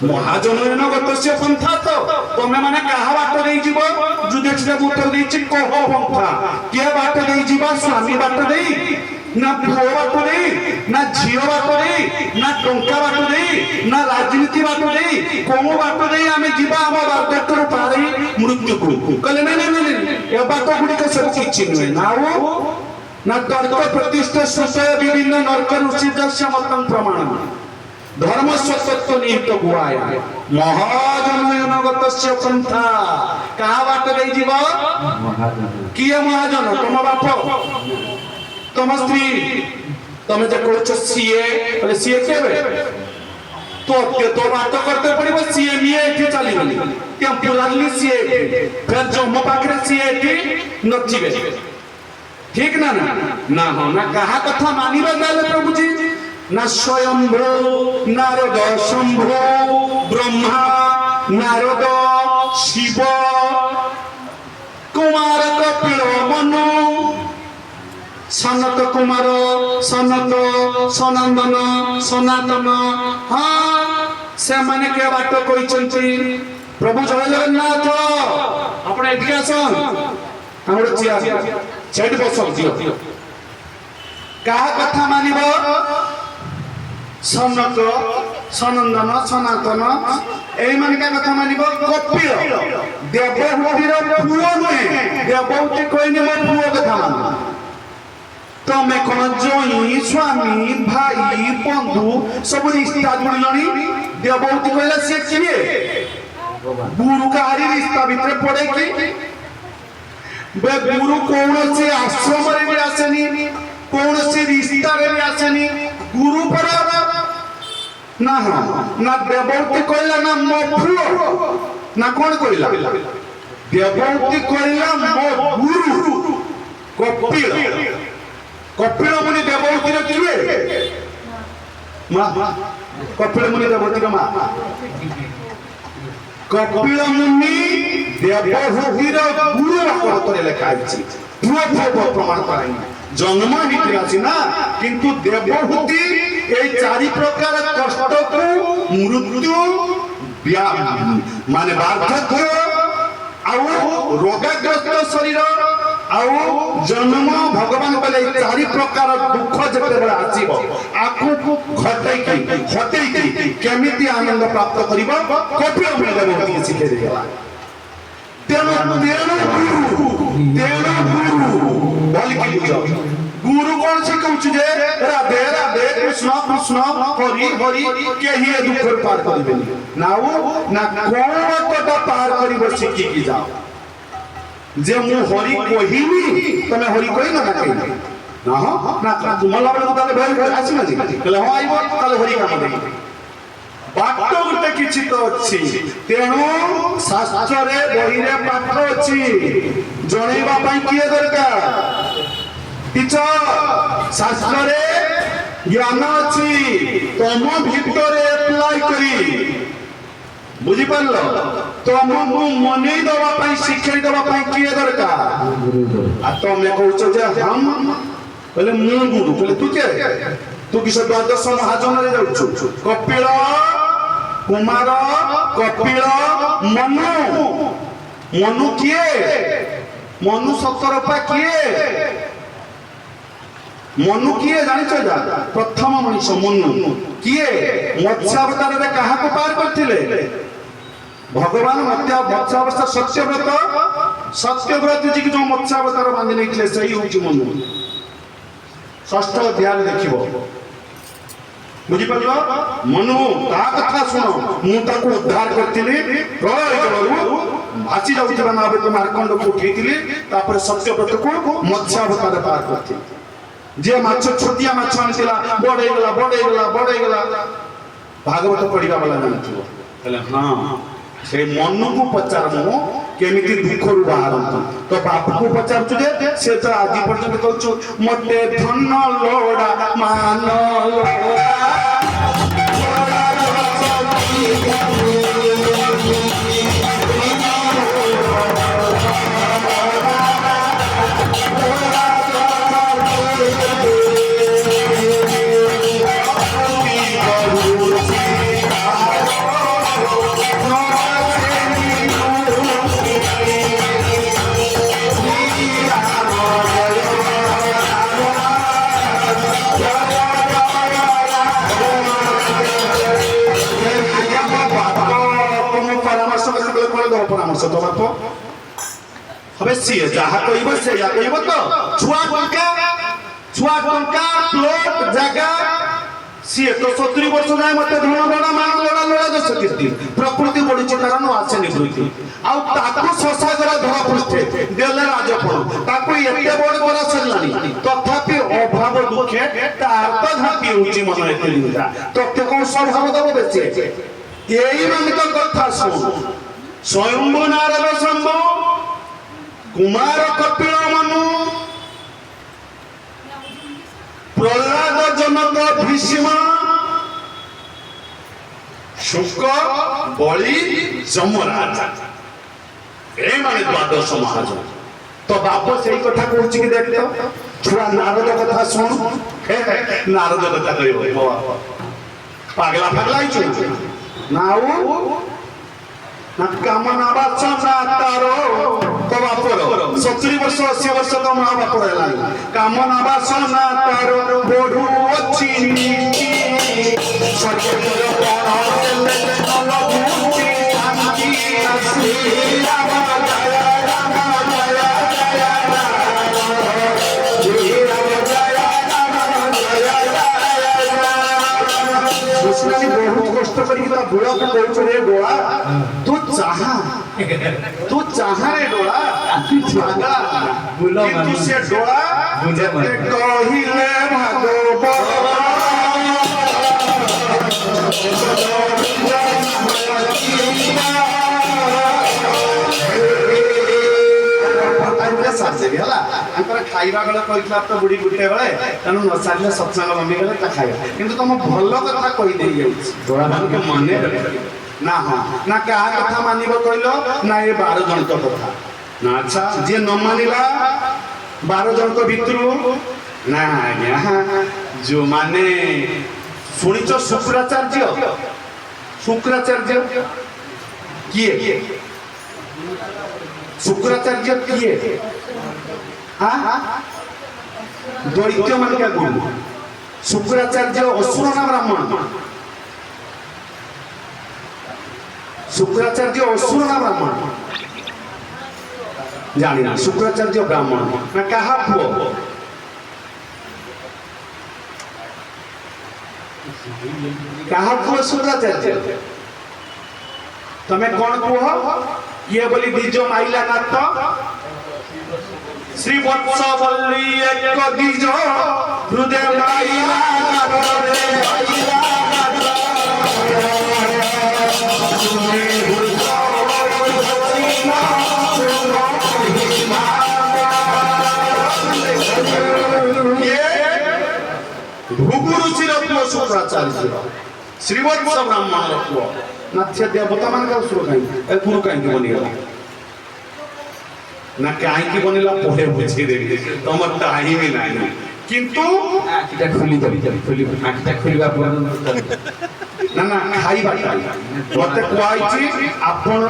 Speaker 1: महाजन न गतस्य पंथा तो तमे माने कहा बाट देई जीवो जुदेक्षे उत्तर देछि कह पंथा के बाट देई जीवा स्वामी बाट देई ना पुओ बाट देई ना झियो बाट देई ना टंका बाट देई ना राजनीति बाट देई कोन बाट देई आमे जीवा हम वार्धक्य पारे मृत्यु को कहले नहीं नहीं नहीं ए बाट गुडी के सब किछि नय ना तर्क प्रतिष्ठा सुसय विभिन्न नरक ऋषि दस्य मतं प्रमाण धर्म सत्य निहित गुआय महाजनयनगतस्य पंथा कहा बाट देई जीव किए महाजन तुम बाप तुम स्त्री तुम जे कहछ सीए बोले सीए केबे तो बात करते पड़िबो सीए मिए एठी चली गली टेम्पोरारी सीए फिर जो मो पाखरे सीए एठी नथिबे ठीक ना ना ना हो ना कहा कथा मानिबा गाले प्रभु जी ना स्वयंभू नारद शंभु ब्रह्मा नारद शिव कुमार कपिल मनु सनत कुमार सनत सनंदन सनातन हाँ से माने के बात कहिसंती प्रभु जय जगन्नाथ आपण एठी आसन हमर चिया छेड बसो दियो कहा कथा मानिबो सनक सनंदन सनातन एई मन का कथा मानिबो कपिल देवहूतिर पुओ नुहे देवहूति कोइने मो पुओ कथा मान तमे कोन जोई स्वामी भाई बंधु सब रिश्ता जुड़लनी देवहूति कहला से किए गुरु कारी रिश्ता भितर पड़े कि बे गुरु कौन से आश्रम रे भी आसेनी कौन से रिश्ता रे भी आसेनी गुरु पर ना ना देवहूति कहला ना मो पुओ ना कोन कहला देवहूति कहला मो गुरु कपिल कपिल मुनि देवहूति रे किए मां कपिल मुनि देवहूति रे मां कपिल मुनि देवहूतिर गुरु वाक्यतरे लेखा आइछि पुओ प्रमाण कराई जन्म हितरासी ना किंतु देवहूति ए चारि प्रकार कष्ट को मृत्यु माने वार्धक्य आउ रोगाग्रस्त शरीर आउ जन्म भगवान कहले चारि प्रकार दुख जते आसीबो आकु घटै की केमिति आनंद प्राप्त करिबो कपिल मुनि देवहूति सिखे देला तेणु गुरु बोल की बुझ गुरु कौन से कहूछ जे राधे राधे कृष्ण कृष्ण हरि हरि केही दुख पार करिबेनी नाउ ना कोन तो पार करिबो सिखी की जाओ जे मु हरि कहिनी तमे हरि कहि ना कहि ना हो ना मला बले ताले भाई आसी ना जी कहले हो आइबो ताले हरि काम दे बाट गुटे किछि तो अछि तेणु शास्त्र रे बही रे पाठ अछि जणैबा पई किए दरकार टीचर शास्त्र रे ज्ञान अछि तम भितरे अप्लाई करी बुझी पारलो तमको मने दवा पई शिक्षण दवा पई किए दरकार आ तमे कहउछ जे हम कहले मु गुरु कहले तू के तू किस द्वादश महाजन रे जाउछु कपिल कुमार कपिल मनु मनु किए मनु 17 पा किए
Speaker 3: ମନୁ କିଏ ଜାଣିଛ ଯା ପ୍ରଥମ ମଣିଷ ମନୁ କିଏ ମତ୍ସ୍ୟାବତାରରେ କାହାକୁ ପାର କରିଥିଲେ ଭଗବାନ ମତ୍ସ୍ୟାବସ୍ଥା ସତ୍ୟବ୍ରତ ଯିଏ ଯୋଉ ମତ୍ସ୍ୟାବତାର ବାନ୍ଧି ନେଇଥିଲେ ସେଇ ହଉଛି ମନୁ ଷଷ୍ଠ ଅଧ୍ୟାୟରେ ଦେଖିବ ବୁଝିପାରିଲ ମନୁ ତା କଥା ଶୁଣ ମୁଁ ତାକୁ ଉଦ୍ଧାର କରିଥିଲି ପ୍ରଳୟ ଜଳରୁ ଭାସି ଯାଉଥିବା ନାବକୁ ମାର୍କଣ୍ଡକୁ ଉଠେଇଥିଲି ତାପରେ ସତ୍ୟବ୍ରତକୁ ମତ୍ସ୍ୟାବତାର ପାର କରିଥିଲି ଯେ ମାଛ ଛୋଟିଆ ମାଛ ଆଣିଥିଲା ବଡେଇଗଲା ଭାଗବତ ପଢିବା ବାଲା ଜାଣିଥିବ ହେଲେ ହଁ ସେ ମନକୁ ପଚାର ମୁଁ କେମିତି ଦୁଃଖରୁ ବାହାରନ୍ତୁ ତ ବାପକୁ ପଚାରୁଛୁ ଯେ ସେ ତ ଆଜି ପର୍ଯ୍ୟନ୍ତ କହୁଛୁ ମତେ ଧନ ଲୋଡ଼ା ମାନ ପରାମର୍ଶ ଦବା ତ હવે ସିଏ ଯାହା କହିବ ସେଇଆ କହିବ ତ ଛୁଆ ଟଙ୍କା ପ୍ଲଟ ଜାଗା ସିଏ ତ 70 ବର୍ଷ ଯାଏ ମତେ ଧନ ଧଡ଼ା ମାନ ଲୋଡ଼ା ଦଶ କୀର୍ତ୍ତି ପ୍ରକୃତି ବଢିଛି ତାର ନ ଆସେ ନିବୃତ୍ତି ଆଉ ତାକୁ ଶଶା କରା ଧରା ପୃଷ୍ଠେ ଦେଲେ ରାଜପଣ ତାକୁ ଏତେ ବଡ କରା ସରିଲାଣି ତଥାପି ଅଭାବ ଦୁଃଖେ ତାର ତ ଝାପି ହେଉଛି ମନ ଏତେ ଦିନଟା ତତେ କଣ ସ୍ୱଭାବ ଦବ ବେଶୀ ଏଇ ମାନଙ୍କ କଥା ଶୁଣ ସ୍ୱୟମ୍ଭୁ ନାରଦ ଶମ୍ଭୁ କୁମାର କପିଳ ମନୁ ପ୍ରହ୍ଲାଦ ଜନକ ଭୀଷ୍ମ ଶୁକ ବଳି ଯମରାଜ ଏମାନେ ଦ୍ୱାଦଶ ମହାଜନ ତ ବାପ ସେଇ କଥା କହୁଛି କି ଦେଖ ଛୁଆ ନାରଦ କଥା ଶୁଣ ନାରଦ କଥା କହିବ ପାଗଲା ହେଇଛୁ ନା କାମନା ବାସନା ତାର ତ ବାପର 70 ବର୍ଷ 80 ବର୍ଷ ତ ମା ବାପର ହେଲାଣି କାମନା ବାସନା ତାର ବଢୁ ଅଛି ବହୁତ କଷ୍ଟ କରିକି ତା ବୁଢ଼ାକୁ କହୁଛୁ ରେ ଡୋଳା ତୁ ଚାହା ରେ ଡୋଳା କିନ୍ତୁ ସେ ଡୋଳା ଯେତେ କହିଲେ ଭାଗବତ ସାରିଦେବି ହେଲା ତାଙ୍କର ଖାଇବା ବେଳେ କହିଥିଲା ତ ବୁଢୀ ଗୋଟେ ବେଳେ ତେଣୁ ନ ସାରିଲେ ସତ୍ସଙ୍ଗ ବନିଗଲେ ତା ଖାଇବା କିନ୍ତୁ ତମ ଭଲ କଥା କହିଦେଇ ଯାଉଛି ମନେ ନା ହଁ ନା କାହା କଥା ମାନିବ କହିଲ ନା ଏ 12 ଜଣଙ୍କ କଥା ନା ଆଚ୍ଛା ଯିଏ ନ ମାନିଲା 12 ଜଣଙ୍କ ଭିତରୁ ନା ଆଜ୍ଞା ଯୋଉମାନେ ଶୁଣିଛ ଶୁକ୍ରାଚାର୍ଯ୍ୟ କିଏ शुक्राचार्य किए दैत्य मान क्या गुरु शुक्राचार्य असुर ना ब्राह्मण शुक्राचार्य असुर ना ब्राह्मण जानी ना शुक्राचार्य ब्राह्मण ना कहा पुओ कहा पुओ शुक्राचार्य तमें कौन कुह ये बोली बीज माइला नाथ श्री वत्सवल्ली एक बीज हृदय माइला भृगु ऋषिर पुओ शुक्राचार्य श्रीवत्स ब्राह्मण पुओ नाथ्य देवता मान का सुर कहीं गुरु कहीं बनिगला ना कहीं बनिला पढ़े बुझे देवी तुम टाइम ही नहीं किंतु आखिटा खोली आखिटा खोलिबा ना ना खाइबा मते कुआइची आपण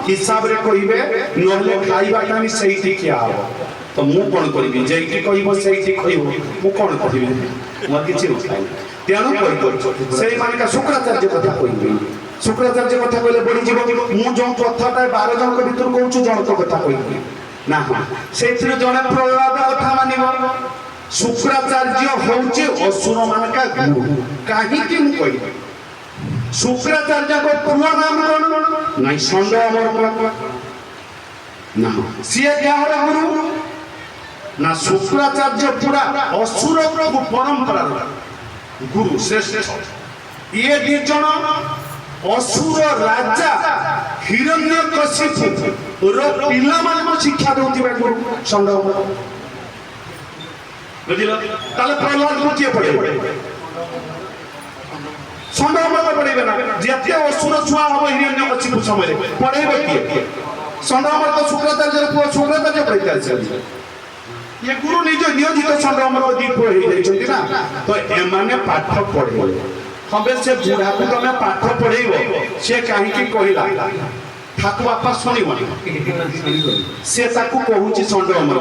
Speaker 3: हिसाब रे कहिबे नहले खाइबा टाइम सही ठीक आ ତ ମୁଁ କ'ଣ କରିବି ଯେଇଠି କହିବ ସେଇଠି କହିବ ମୁଁ କ'ଣ କହିବି ମୋର କିଛି ନଥାଏ ତେଣୁ ସେଇମାନଙ୍କ ଶୁକ୍ରାଚାର୍ଯ୍ୟ କଥା କହିବି ଶୁକ୍ରାଚାର୍ଯ୍ୟ କଥା କହିଲେ ବଢ଼ିଯିବ ମୁଁ ଯେଉଁ କଥାଟା 12 ଜଣଙ୍କ ଭିତରୁ କହୁଛୁ ଜଣଙ୍କ କଥା କହିବି ନା ହଁ ସେଇଥିରୁ ଜଣେ ପ୍ରହ୍ଲାଦ କଥା ମାନିବ ଶୁକ୍ରାଚାର୍ଯ୍ୟ ହଉଛି ଅସୁର ମାନଙ୍କ ଗୁରୁ କାହିଁକି ମୁଁ କହିବି ଶୁକ୍ରାଚାର୍ଯ୍ୟଙ୍କ ପୁଅ ନାମ କ'ଣ ନାଇଁ ଷଣ୍ଢ ଅମର ନା ସିଏ କାହାର ଗୁରୁ ନା ଶୁକ୍ରାଚାର୍ଯ୍ୟ ପୁରା ଅସୁର ପରମ୍ପରାର ଗୁରୁ ଶ୍ରେଷ୍ଠ ଇଏ ଦି ଜଣ ଅସୁର ରାଜା ହିରଣ୍ୟକଶିପୁର ପିଲାମାନଙ୍କୁ ଶିକ୍ଷା ଦେଉଥିବା ଗୁରୁ ଷଣ୍ଢ ଅମର ବୁଝିଲ ତାହେଲେ ପ୍ରହ୍ଲାଦକୁ କିଏ ପଢେଇବ ଷଣ୍ଢ ଅମର ପଢେଇବେ ନା ଯେତେ ଅସୁର ଛୁଆ ହବ ହିରଣ୍ୟକଶିପୁ ସମୟରେ ପଢେଇବେ କିଏ ଷଣ୍ଢ ଅମର ତ ଶୁକ୍ରାଚାର୍ଯ୍ୟର ପୁଅ ଶୁକ୍ରାଚାର୍ଯ୍ୟ ପଢେଇତେ ଆସିଛନ୍ତି ये गुरु निज नियोजित षण्ढ अमर दीप हो जाइछन्ति ना तो एमाने पाठ पढेबो हबे से बुढ़ा को तमे पाठ पढेइबो से काहे की कहिला ठाकुर बापा सुनिबो से ताकू कहूची षण्ढ अमर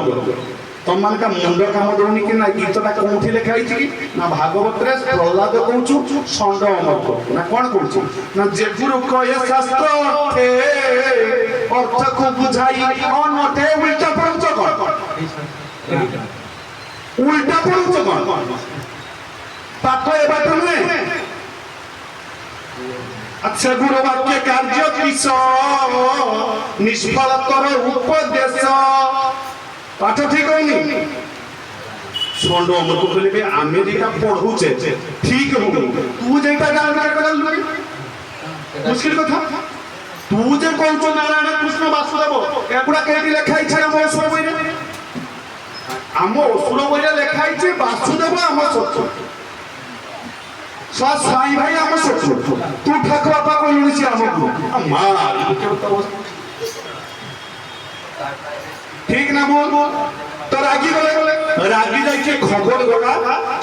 Speaker 3: तम मान का मुंड काम दोनी कि ना गीतटा कोठी लिखाई छी ना भागवत रे प्रहलाद कहूछु षण्ढ अमर ना कोन कहूछु ना जे गुरु कहे शास्त्र अर्थ को बुझाई अनठे उल्टा पड़छ कोन उल्टा पड़छ कोन पाठ ए बात नुहे अच्छा गुरु वाक्य कार्य किस निष्फल कर उपदेश पाठ ठीक होनी षण्ढ अमर को कहले अमेरिका पढ़ुचे ठीक हो तू जेटा गाल कर मुश्किल कथा तू जे कहछ नारायण कृष्ण वासुदेव एगुडा केटी लेखाई छै हम असुर बइरे हम असुर बइरे लेखाई छै वासुदेव हम शत्रु साई भाई हम शत्रु तू ठाकुर बापा कहलुनी से हमको मार ठीक ना बोल तो रागी गले रागी जाके खबर गला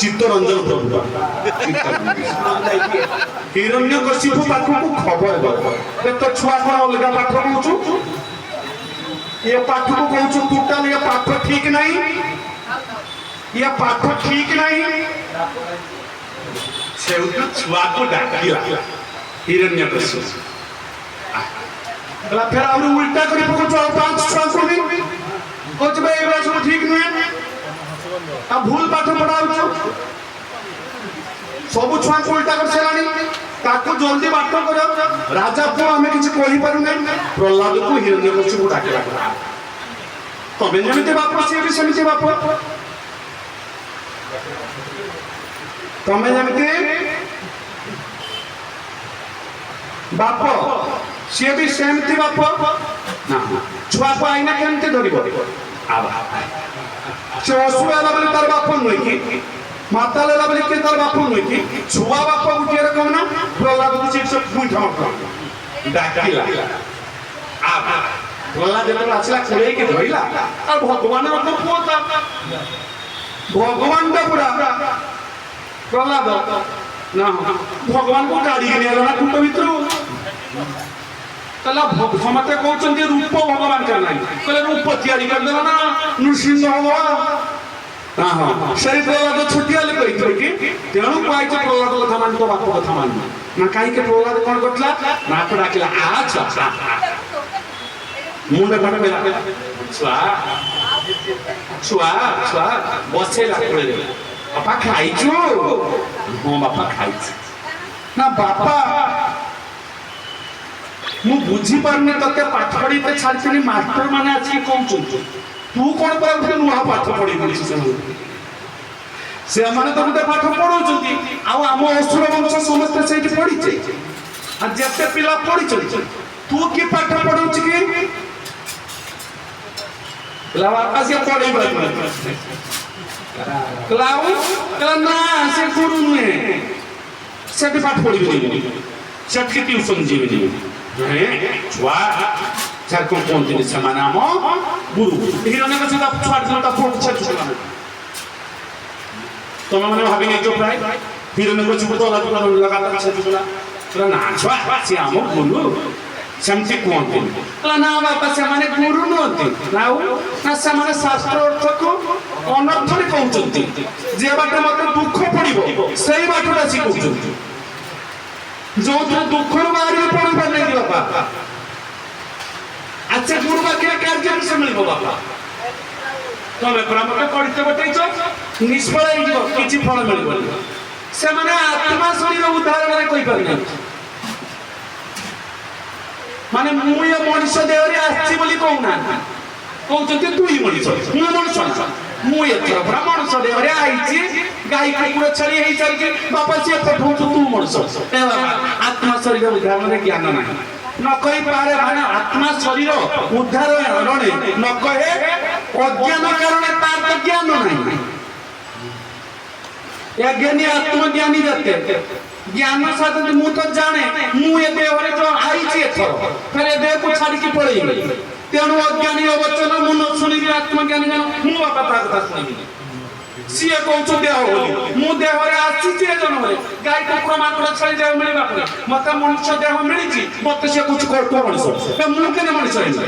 Speaker 3: चित्तरंजन प्रभु हिरण्यकशिपु पाखु को खबर गला तो छुआ कोन अलगा पाठ कहूछु ये पाठ को कहूछु टोटल ये पाठ ठीक नहीं ये पाठ ठीक नहीं से छुआ को डाकिला हिरण्यकशिपु गला फिर और उल्टा करे पकड़ पांच छुआ को भी कुछ भाई एबा सब ठीक नुहे अब भूल पाठ पढ़ाउ सब छुआ को उल्टा कर सेलानी ताको जल्दी बात करो राजा को हमें किछ कहि पारु नै प्रहलाद को हिरण्यकशिपु डाकला तबे जेमिते बाप से भी समिति बाप तमे जेमिते बाप से भी सेमती बाप ना छुआ को आईना केमते धरिबो आबा से असुर आला बोली तार बाप नय कि माता लेला बोली के तार बाप नय कि छुआ बाप उठिए रकम ना प्रहलाद को सिर से पूछ हम डाकिला आबा प्रहलाद जब आछला कोले के धइला और भगवान रो तो पोता भगवान का पूरा प्रहलाद ना भगवान को गाड़ी के नेला ना कुट भितरु तला समते कहउछन्ती रूप भगवान कर नाही कहले रूप तैयारी कर देला ना नृसिंह भगवान हां हां सही प्रहलाद छुटिया ले कहितरे कि तेणु कहै छै प्रहलाद कथा मान तो बाप कथा मान ना काई के प्रहलाद कोन करतला ना को डाकिला अच्छा मुंडे कोन कहला छुआ छुआ छुआ बसेला कोले बापा खाइछु हां बापा खाइछु ना बापा मु बुझी पारने तते पाठ पढ़ीते छाड़छी मास्टर माने आछि कहउछन तू कोन पर उठे नुहा पाठ पढ़ी बोलिस से माने तो गुटे पाठ पढौछंती आ हम असुर वंश समस्त सेठी पढीचे आ जते पिला पढीछन तू की पाठ पढौछ की लावा आसे पढी बात क्लाउ कला ना से गुरु नुहे सेठी पाठ पढी सेठी ट्यूशन जीवनी छुआ चार को कौन दिन समान नाम गुरु हिरण्यकशिपु छुआ दिनटा फोन छे छुआ तमे माने भाबी नै जो प्राय हिरण्यकशिपु तो लगातार छे छुआ ना छुआ से हम गुरु
Speaker 1: ସେମିତି କୁହନ୍ତି ନା ବାପା ସେମାନେ ଗୁରୁ ନୁହନ୍ତି ନା ସେମାନେ ଶାସ୍ତ୍ର ଅର୍ଥକୁ ଅନର୍ଥରେ କହୁଛନ୍ତି ଯେ ବାଟ ମତେ ଦୁଃଖ ପଡିବ ସେଇ ବାଟଟା ଶିଖଉଛନ୍ତି ଯୋଉଥିରେ ଦୁଃଖରୁ ବାହାରିକି ପଡିପାରୁନାହିଁ ବାପା ଆଚ୍ଛା ଗୁରୁ ବାକ୍ୟ କାର୍ଯ୍ୟ ସେ ମିଳିବ ବାପା ତମେ ପରା ମତେ ପଢିତେ ବଟେଇଛ ନିଷ୍ଫଳ ହେଇଯିବ କିଛି ଫଳ ମିଳିବନି ସେମାନେ ଆତ୍ମା ଶରୀର ଉଦାହରଣରେ କହିପାରୁନାହାନ୍ତି ମାନେ ମୁଁ ଏ ମଣିଷ ଦେହରେ ଆସିଛି ବୋଲି କହୁନାହାନ୍ତି କହୁଛନ୍ତି ତୁ ହିଁ ମଣିଷ ମୁଁ ମଣିଷ ମୁଁ ଏଥର ପରା ମଣିଷ ଦେହରେ ଆଇଛି ଗାଈ କୁକୁର ଛେଳି ହେଇସାରିଛି ବାପା ସିଏ ପଠଉଛୁ ତୁ ମଣିଷ ଆତ୍ମା ଶରୀର ଉଦାହରଣରେ ଜ୍ଞାନ ନାହିଁ ନ କହିପାରେ ମାନେ ଆତ୍ମା ଶରୀର ଉଦାହରଣରେ ନ କହେ ଅଜ୍ଞାନ କାରଣ ତାର ତ ଜ୍ଞାନ ନାହିଁ জ্ঞানী আত্মজ্ঞানী যাতে জ্ঞান সাথে মু তো জানে মু এ দেহরে তো আইছি এথর ফের দেহକୁ ছাড়িকি পড়েইলি তেণু অজ্ঞানী অবচন মু ন শুনিবি আত্মজ্ঞানী জানো মু বাপা তা কথা শুনিবি সিଏ କହୁଛନ୍ତି ଦେହ ବୋଲି ମୁଁ ଦେହରେ ଆସିଛି ଏ ଜନ୍ମରେ ଗାଈ କୁକୁର ମାଙ୍କଡ ଛେଳି ଦେହ ମିଳିବା ପରେ ମତେ ମଣିଷ ଦେହ ମିଳିଛି ମତେ ସିଏ କହୁଛି କଳ୍ପ ମଣିଷ ମୁଁ କେତେ ମଣିଷ ହେଇଛି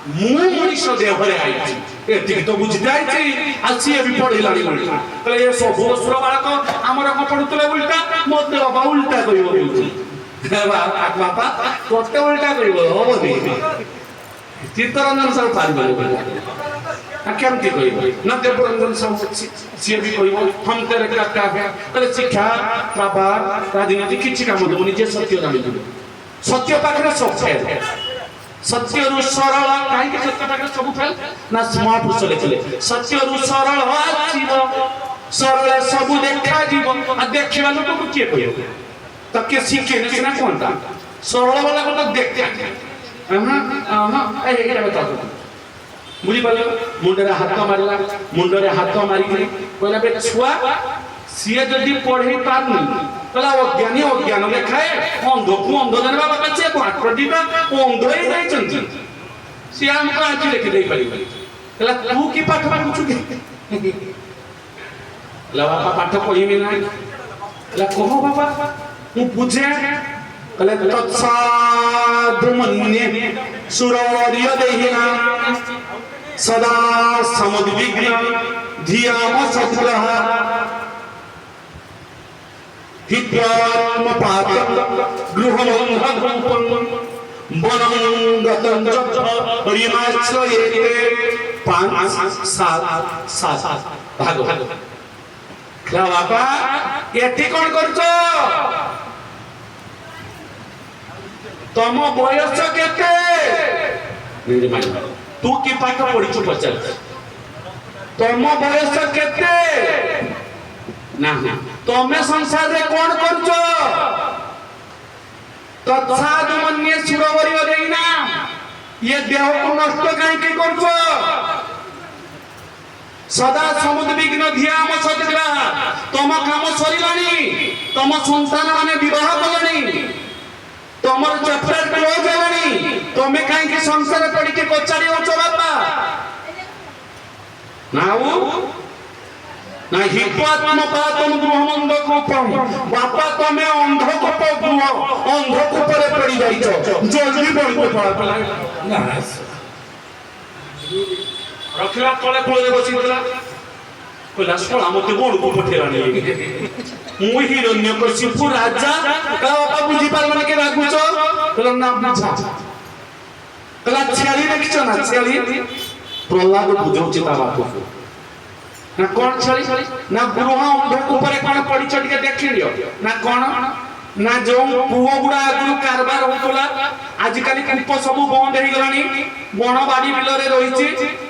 Speaker 1: ମୁଁ ମଣିଷ ଦେହରେ ଆଇଛି ଏତିକି ତ ବୁଝି ଯାଇଛି ଆଉ ସିଏ ବି ପଢିଲାଣି କହିଲେ ଏ ସବୁ ଅସୁର ବାଳକ ଆମର କଣ ପଢୁଥିଲେ ଉଲ୍ଟା ମତେ ବାବା ଉଲ୍ଟା କରିବ କହୁଛି ବାପା ତତେ ଉଲ୍ଟା କରିବ ହବନି ଚିତ୍ତରଞ୍ଜନ ସାହୁ ପାରିବନି କେମିତି କହିବ ନା ଦେବରଞ୍ଜନ ସାହୁ ସିଏ ବି କହିବ ହମ୍ ତେରେ କାକା କହିଲେ ଶିକ୍ଷା ବାବାର ରାଜନୀତି କିଛି କାମ ଦେବନି ଯେ ସତ୍ୟ ଜାଣିଯିବ ସତ୍ୟ ପାଖରେ ସବୁ ଫେଲ୍ ସତ୍ୟରୁ ସରଳ କାହିଁକି ସତ୍ୟ ପାଖରେ ସବୁ ଫେଲ୍ ନା ମହାପୁରୁଷ ଲେଖିଲେ ସତ୍ୟରୁ ସରଳ ଆସିବ ସରଳ ସବୁ ଦେଖାଯିବ ଆଉ ଦେଖିବା ଲୋକକୁ କିଏ କହିବ ତାକେ ଶିଖେଇଲେ ସିନା କୁହନ୍ତା ସରଳ ବାଲାକୁ ତ ଦେଖା ବୁଝିପାରିଲ ମୁଣ୍ଡରେ ହାତ ମାରିଲା ମୁଣ୍ଡରେ ହାତ ମାରିକି କହିଲା ବେ ଛୁଆ ସିଏ ଯଦି ପଢେଇ ପାରୁନି କହିଲା ଅଜ୍ଞାନୀ ଅଜ୍ଞାନ ଲେଖାଏ ଅନ୍ଧକୁ ଅନ୍ଧ ଜାଣିବା ବାପା ସିଏ ପାଠଟି ବା ଅନ୍ଧ ହେଇଯାଇଛନ୍ତି ସିଏ ଆମକୁ ଆଜି ଲେଖି ଦେଇପାରିବ କହିଲା ତୁ କି ପାଠ ପଢୁଛୁ କି କହିଲା ବାପା ପାଠ ପଢିବି ନାହିଁ କହିଲା କହ ବାପା ମୁଁ ବୁଝେ କହିଲେ ତତ୍ସାଧୁ ମନ୍ୟେ ସୁରରିୟ ଦେହିନା ସଦା ସମୁଦ୍ବିଗ୍ନ ଧିୟାମ ସତ୍ଗ୍ରହ হিত্যাত্মপাতং গৃহমন্ধূপং বনং গতং রিমাশ্রয়েতে পাঁচ সাত ভাগ বাবা এটি কোন করছো তম বয়স কেতে তু কি পাঠ পড়িছু পচার তম বয়স কেতে না তুমি সংসারে কোন করছো তৎসাধু মন্যে সুরবরিয় দেইনা ये देह को नष्ट काहे करছো सदा समुद्विग्न धियाम सत्ग्रह तम काम सरिलानी तम संतान माने विवाह कलनी तमर चैप्टर क्लोज हेलानी तमे काहे संसार पड़ी के कोचारी होचो बापा नाउ ना हित्वात्मपातम गृहमंधकूपम बापा तमे अंधकूप गृह अंधकूपरे पड़ी जाइछो जल्दी बड़को पड़ा ना रखला तले कोले बसी गला कहला सोला मते बड़को पठेलानी मु हिरण्यकशिपु राजा का बापा बुझी पारबने के रागुचो कहला ना बुझा कहला छेली देखिछो ना छेली प्रहलाद बुझौछि ता बापू ना कौन छली ना गृह अंधकूपरे कौन पड़िछ टिके देखि लियो ना कौन ना जो पुओ गुडा आगु कारबार होतला आज काली कूप सब बंद हे गलानी बण बाड़ी बिलरे रहिछि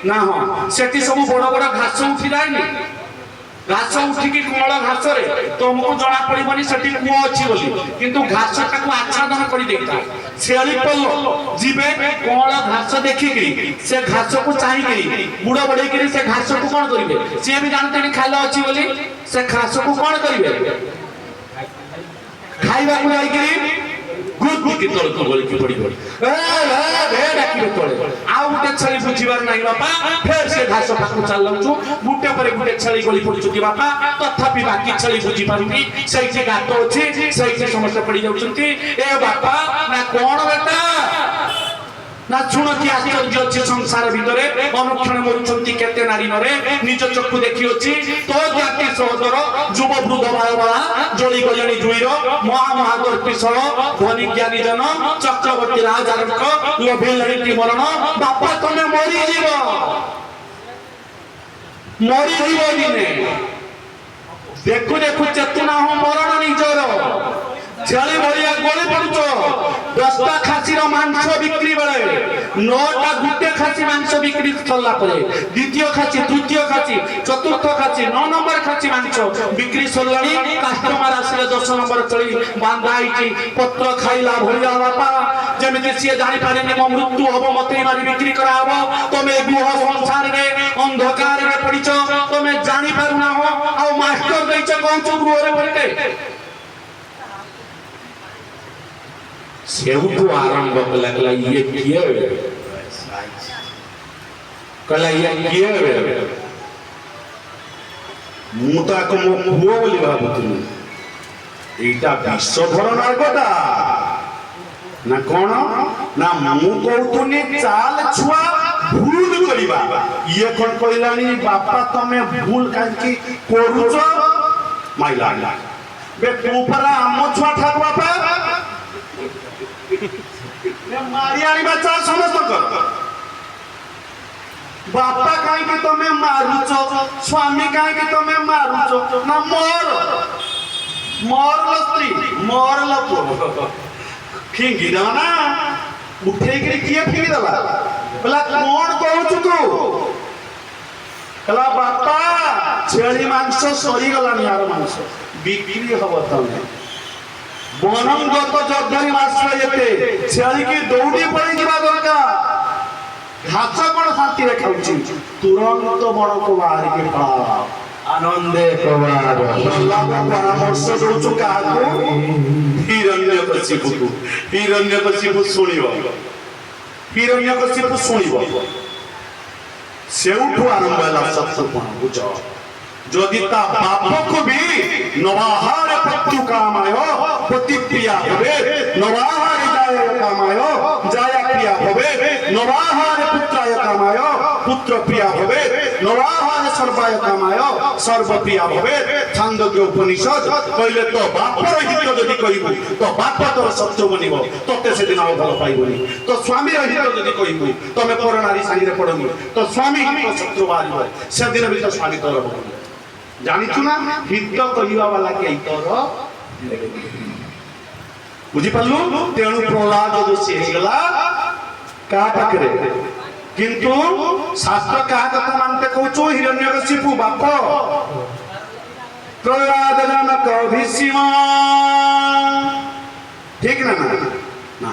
Speaker 1: ना हो सेठी सब बड़ बड़ घास उठी जायनी घास उठी की कोमल घास रे तुमको जणा पड़िबनी सेठी कुओ अछि बोली किंतु घास टाको आच्छादन करि देता छेली पल्लो जीवे कोमल घास देखि कि से घास को चाहि कि बुड़ बड़े कि से घास को कोन करिवे से भी जानते खाइला अछि बोली से घास को कोन करिवे खाइबा को जाई कि गुद की तोल को बोली की पड़ी पड़ी ए डाकी तोले आ उटे छली बुझिबार नाही बापा फेर से घास टाको चाललछु बुटे परे गुटे छली गली पड़ी चुकी बापा तथापि बाकी छली बुझि पारुनी सही से गातो अछि सही से समस्या पड़ी जाउछंती ए बापा ना कोन बेटा
Speaker 3: না শুনো কি আশ্চর্য ଅଛି ସଂସାର ଭିତରେ ଅନୁକ୍ଷଣ ମରୁଛନ୍ତି କେତେ ନାରୀ ନରେ ନିଜ ଚକ୍ଷୁ ଦେଖିଅଛି ତୋ ଜାତି ସହୋଦର ଯୁବ ବୃଦ୍ଧ ଭାଇବାଳା ଜଳି ଗଲେଣି ଜୁଇର ମହାମହାଦର୍ପି ସହ ଧନୀ ଜ୍ଞାନୀ ଜନ ଚକ୍ରବର୍ତ୍ତୀ ରାଜାଙ୍କ ଲୋଭେଲେଣି ମରଣ ବାପା ତମେ ମରିଯିବ ଦିନେ ଦେଖୁ ଦେଖୁ ଚେତନା ହଁ ମରଣ ନିଜର ଛେଳି ଭଳିଆ ଗଳି ପଡୁଛ 10ଟା ଖାସିର ମାଂସ ବିକ୍ରି ବେଳେ 9ଟା ଗୁଟେ ଖାସି ମାଂସ ବିକ୍ରି ସରିଲା ପରେ ଦ୍ୱିତୀୟ ଖାସି ତୃତୀୟ ଖାସି ଚତୁର୍ଥ ଖାସି 9 ନମ୍ବର ଖାସି ମାଂସ ବିକ୍ରି ସରିଲାଣି କାଷ୍ଟମର ଆସିଲେ 10 ନମ୍ବର ଚଳି ବାନ୍ଧା ହେଇଛି ପତ୍ର ଖାଇଲା ଭଳିଆ ବାପା ଯେମିତି ସିଏ ଜାଣିପାରେନି ମୋ ମୃତ୍ୟୁ ହବ ମତେ ମାରି ବିକ୍ରି କରାହବ ତମେ ଗୁହ ସଂସାରରେ ଅନ୍ଧକାରରେ ପଡିଛ ତମେ ଜାଣିପାରୁନା ଆଉ ମାଷ୍ଟର ଦେଇଛ କହୁଛ ଗୃହରେ ପଡିତେ सेउठू आरंभ कला कला ये किए कला ये किए मु तो आको मो पुओ बोली भाबुतुनी एटा विश्वभर नागटा ना कोन ना मु कहतुनी चाल छुआ भूल करिबा ये कोन कहलानी बापा तमे भूल कांकी करूछ माइला बे तू परा हम छुआ ठाक बापा मारी आनिबा चाल समस्त कर बापा काहे कि तमे मारुछ स्वामी काहे कि तमे मारुछ ना मोर स्त्री मोर लपो फिंगी दला ना उठे के किए फिंगी दला बोला कोन कहउछ तू कला बापा छेली मांस सरी गलानी यार मांस बिक्री हबो तमे बनंगत जगरी मासले जेते छेली की दौड़ी पड़ी जिबा दरकार घास कोन शांति रे खाउची तुरंत बड़ को बाहर के पा आनंदे कवार अल्लाह का परामर्श दोचु काको हिरण्यकशिपु सुनिबो सेउठु आरंभ होला सत्संग बुझ যদি তা বাপক বি নবাহারে পত্তু কামায় পতি প্রিয়া হবে নবাহারে যায় কামায় যায় প্রিয়া হবে নবাহারে পুত্রায় কামায় পুত্র প্রিয়া হবে নবাহারে সর্বায় কামায় সর্ব প্রিয়া হবে ছান্দোগ্য উপনিষদ কইলে তো বাপর হিত যদি কইবু তো বাপ তোর শত্রু বনিব তোতে সেদিন আর ভালো পাইবনি তো স্বামীর হিত যদি কইবু তুমি পর নারী সাঙ্গরে পড়বি তো স্বামী তো শত্রু বাড়িব সেদিন বি তো স্বামী তোর হবে জানিছু না হিত কহিবা वाला কে তোর বুঝি পারলু তেণু প্রহ্লাদ দোষী হেগলা কা পাখরে কিন্তু শাস্ত্র কা কথা মানতে কହୁଛୁ হিরণ্যকশিপু বাপ প্রহ্লাদ জনক ভীষ্ম ঠিক না না না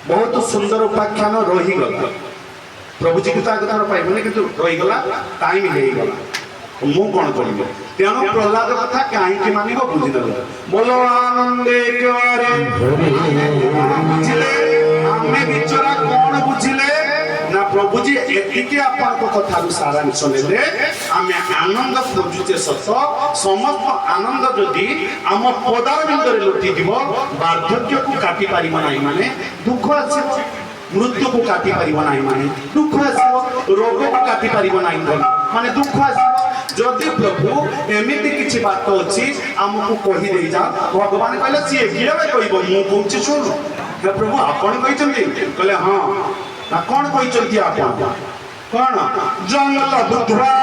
Speaker 3: बहुत सुंदर उपाख्यान रही गला प्रभु जी को ता কথা পাইবনি কিন্তু রহি গলা টাইম হেই গলা मु कौन करिबो तेनो प्रहलाद कथा काहे कि मानिबो बुझि न बोलो आनंदे केवारे बुझिले आमे बिचरा कोन बुझिले ना प्रभु जी एतिके आपन को कथा रु सारांश लेले आमे आनंद खोजुचे सत समस्त आनंद जदी आम पदार भितर लुटी दिबो वार्धक्य को काटी पारिबो नाही माने दुख आसीबो मृत्यु को काटी पारिबो नाही माने दुख आसीबो रोग को काटी पारिबो नाही माने दुख आसीबो जदि प्रभु एमिति किछि बात अछि हमकु कहि देई जा भगवान कहले सिए किएबे कहिबो मु कहूछि सुन हे प्रभु आपण कहिचंती कहले हां ना कोन कहिचंती आपण कोन जंगल बुद्धवा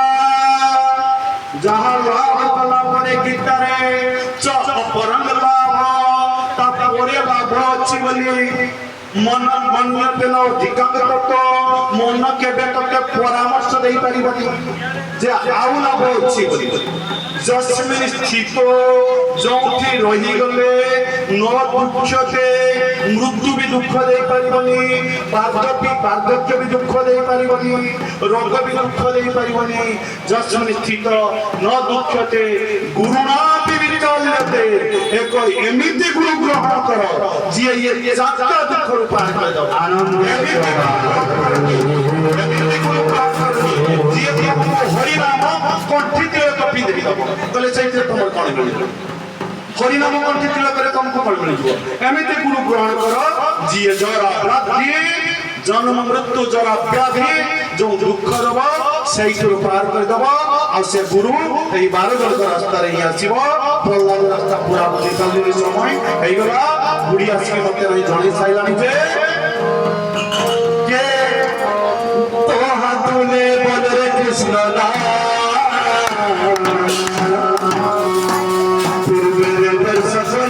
Speaker 3: जहां लाभ कला परे गीतारे च अपरंग लाभ ता परे लाभ अछि बोली मन मन्य तेन अधिकांग तत्व मन केबे तते परामर्श देई परिबनी जे आउ लाभ अछि बोली जस्मिन स्थित जोठी रही गले न दुखते मृत्यु भी दुख देई परिबनी वार्धक्य भी दुख देई परिबनी रोग भी दुख देई परिबनी जस्मिन स्थित न दुखते गुरुना विचल्यते एक एमिति गुरु ग्रहण कर जे ये जाता दुख पार कर दो आनंद जे हरि नाम कंठिते कपि देबी दबो तले चैत्र तमर कोन मिलिबो हरि नाम कंठिते करे तुमको कोन मिलिबो एमिति गुरु ग्रहण कर जे जरा प्राप्ति জন্ম মৃত্যু জরা ব্যাধি যে দুঃখ দেব সেইটির পার করে দেব আর সে গুরু এই 12 জনক রাস্তায় ହିଁ ଆସିବ ପ୍ରହ୍ଲାଦ ରାସ୍ତା ପୁରା ବୁଝି ଚାଲିଲେ ସମୟ ହେଇଗଲା ବୁଢୀ ଆସିକି ମତେ ଜଣେଇ ସାଇଲାଣି ଯେ କେ তো হাতুলে বলে কৃষ্ণ না পূর্বের দর্শন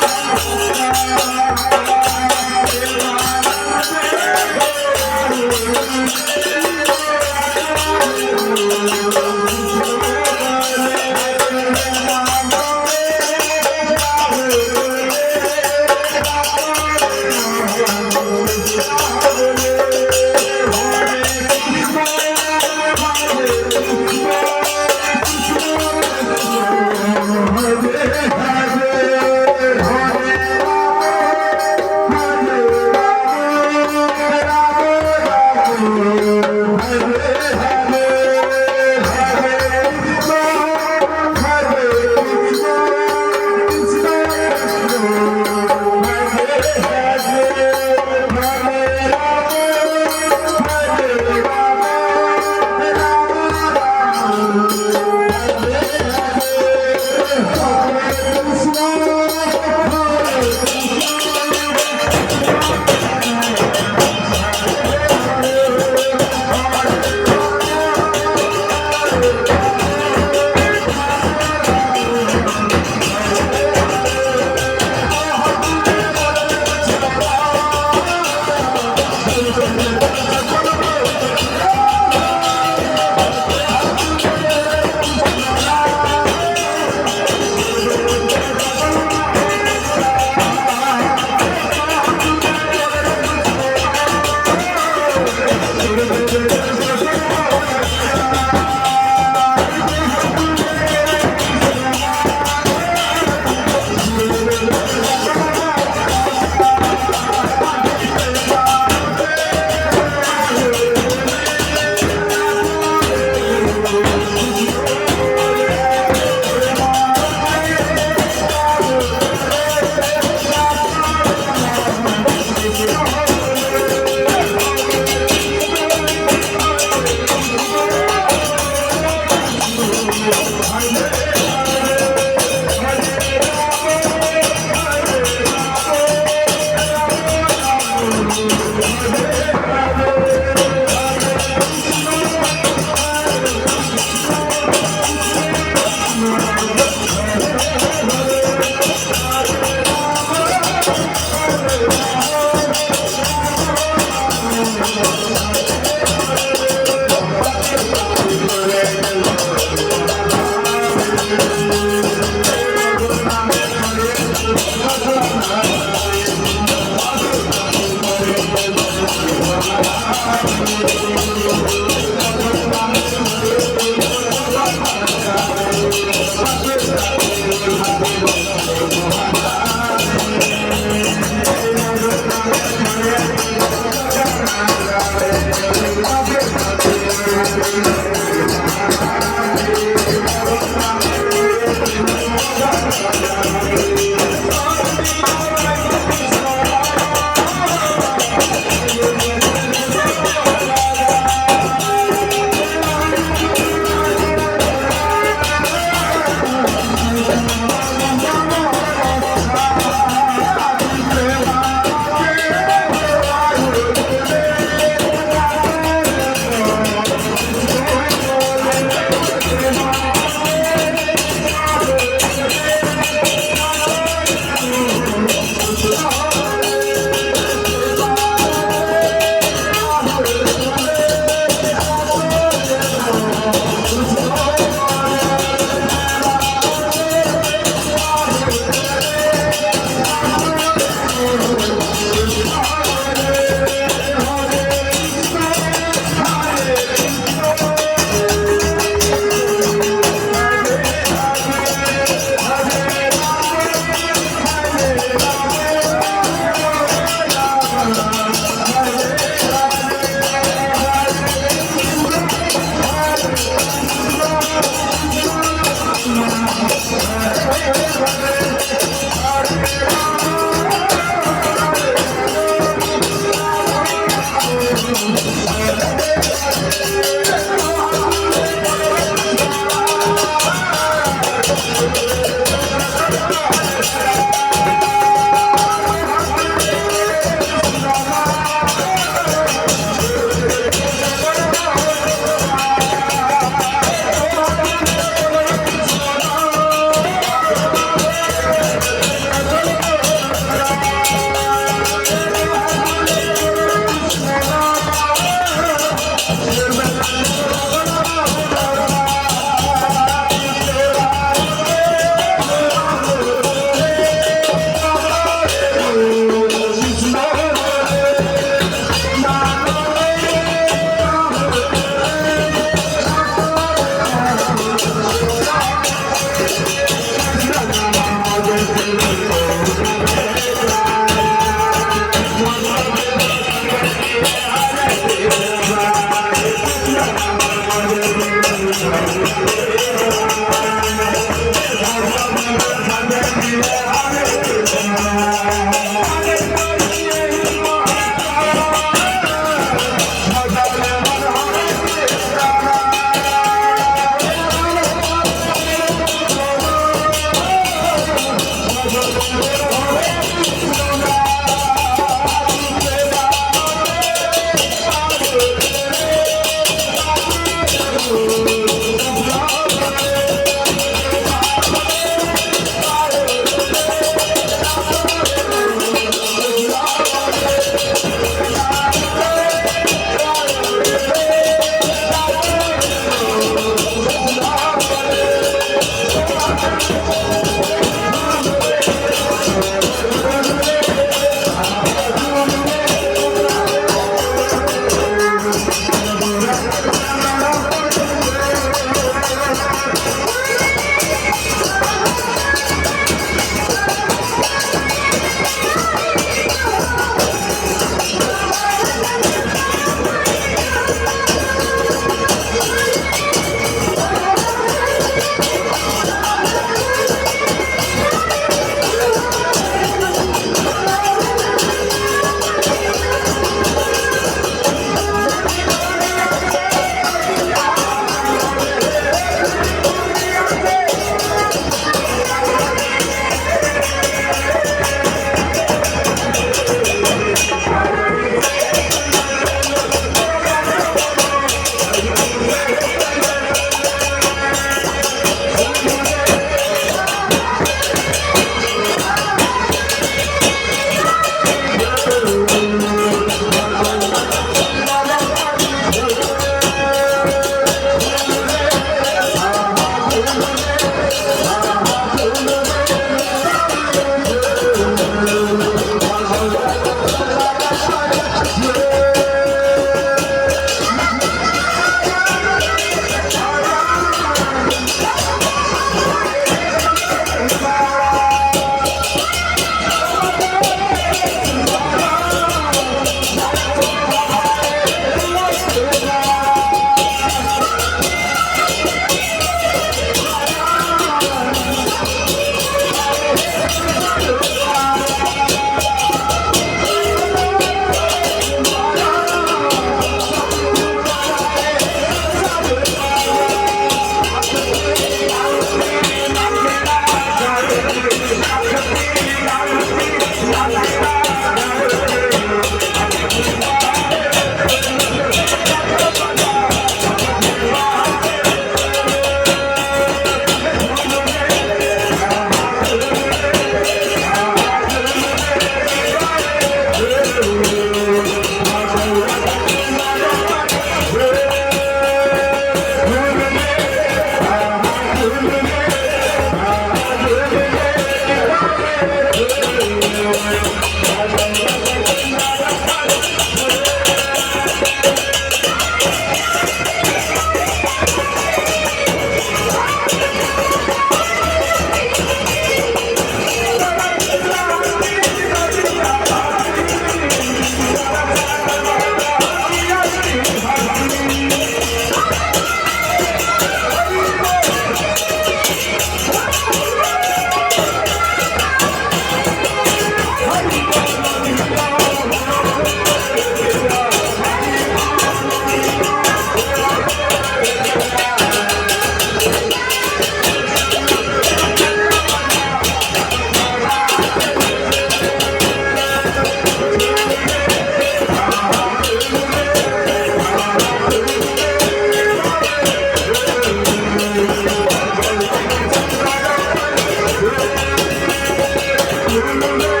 Speaker 3: Thank you.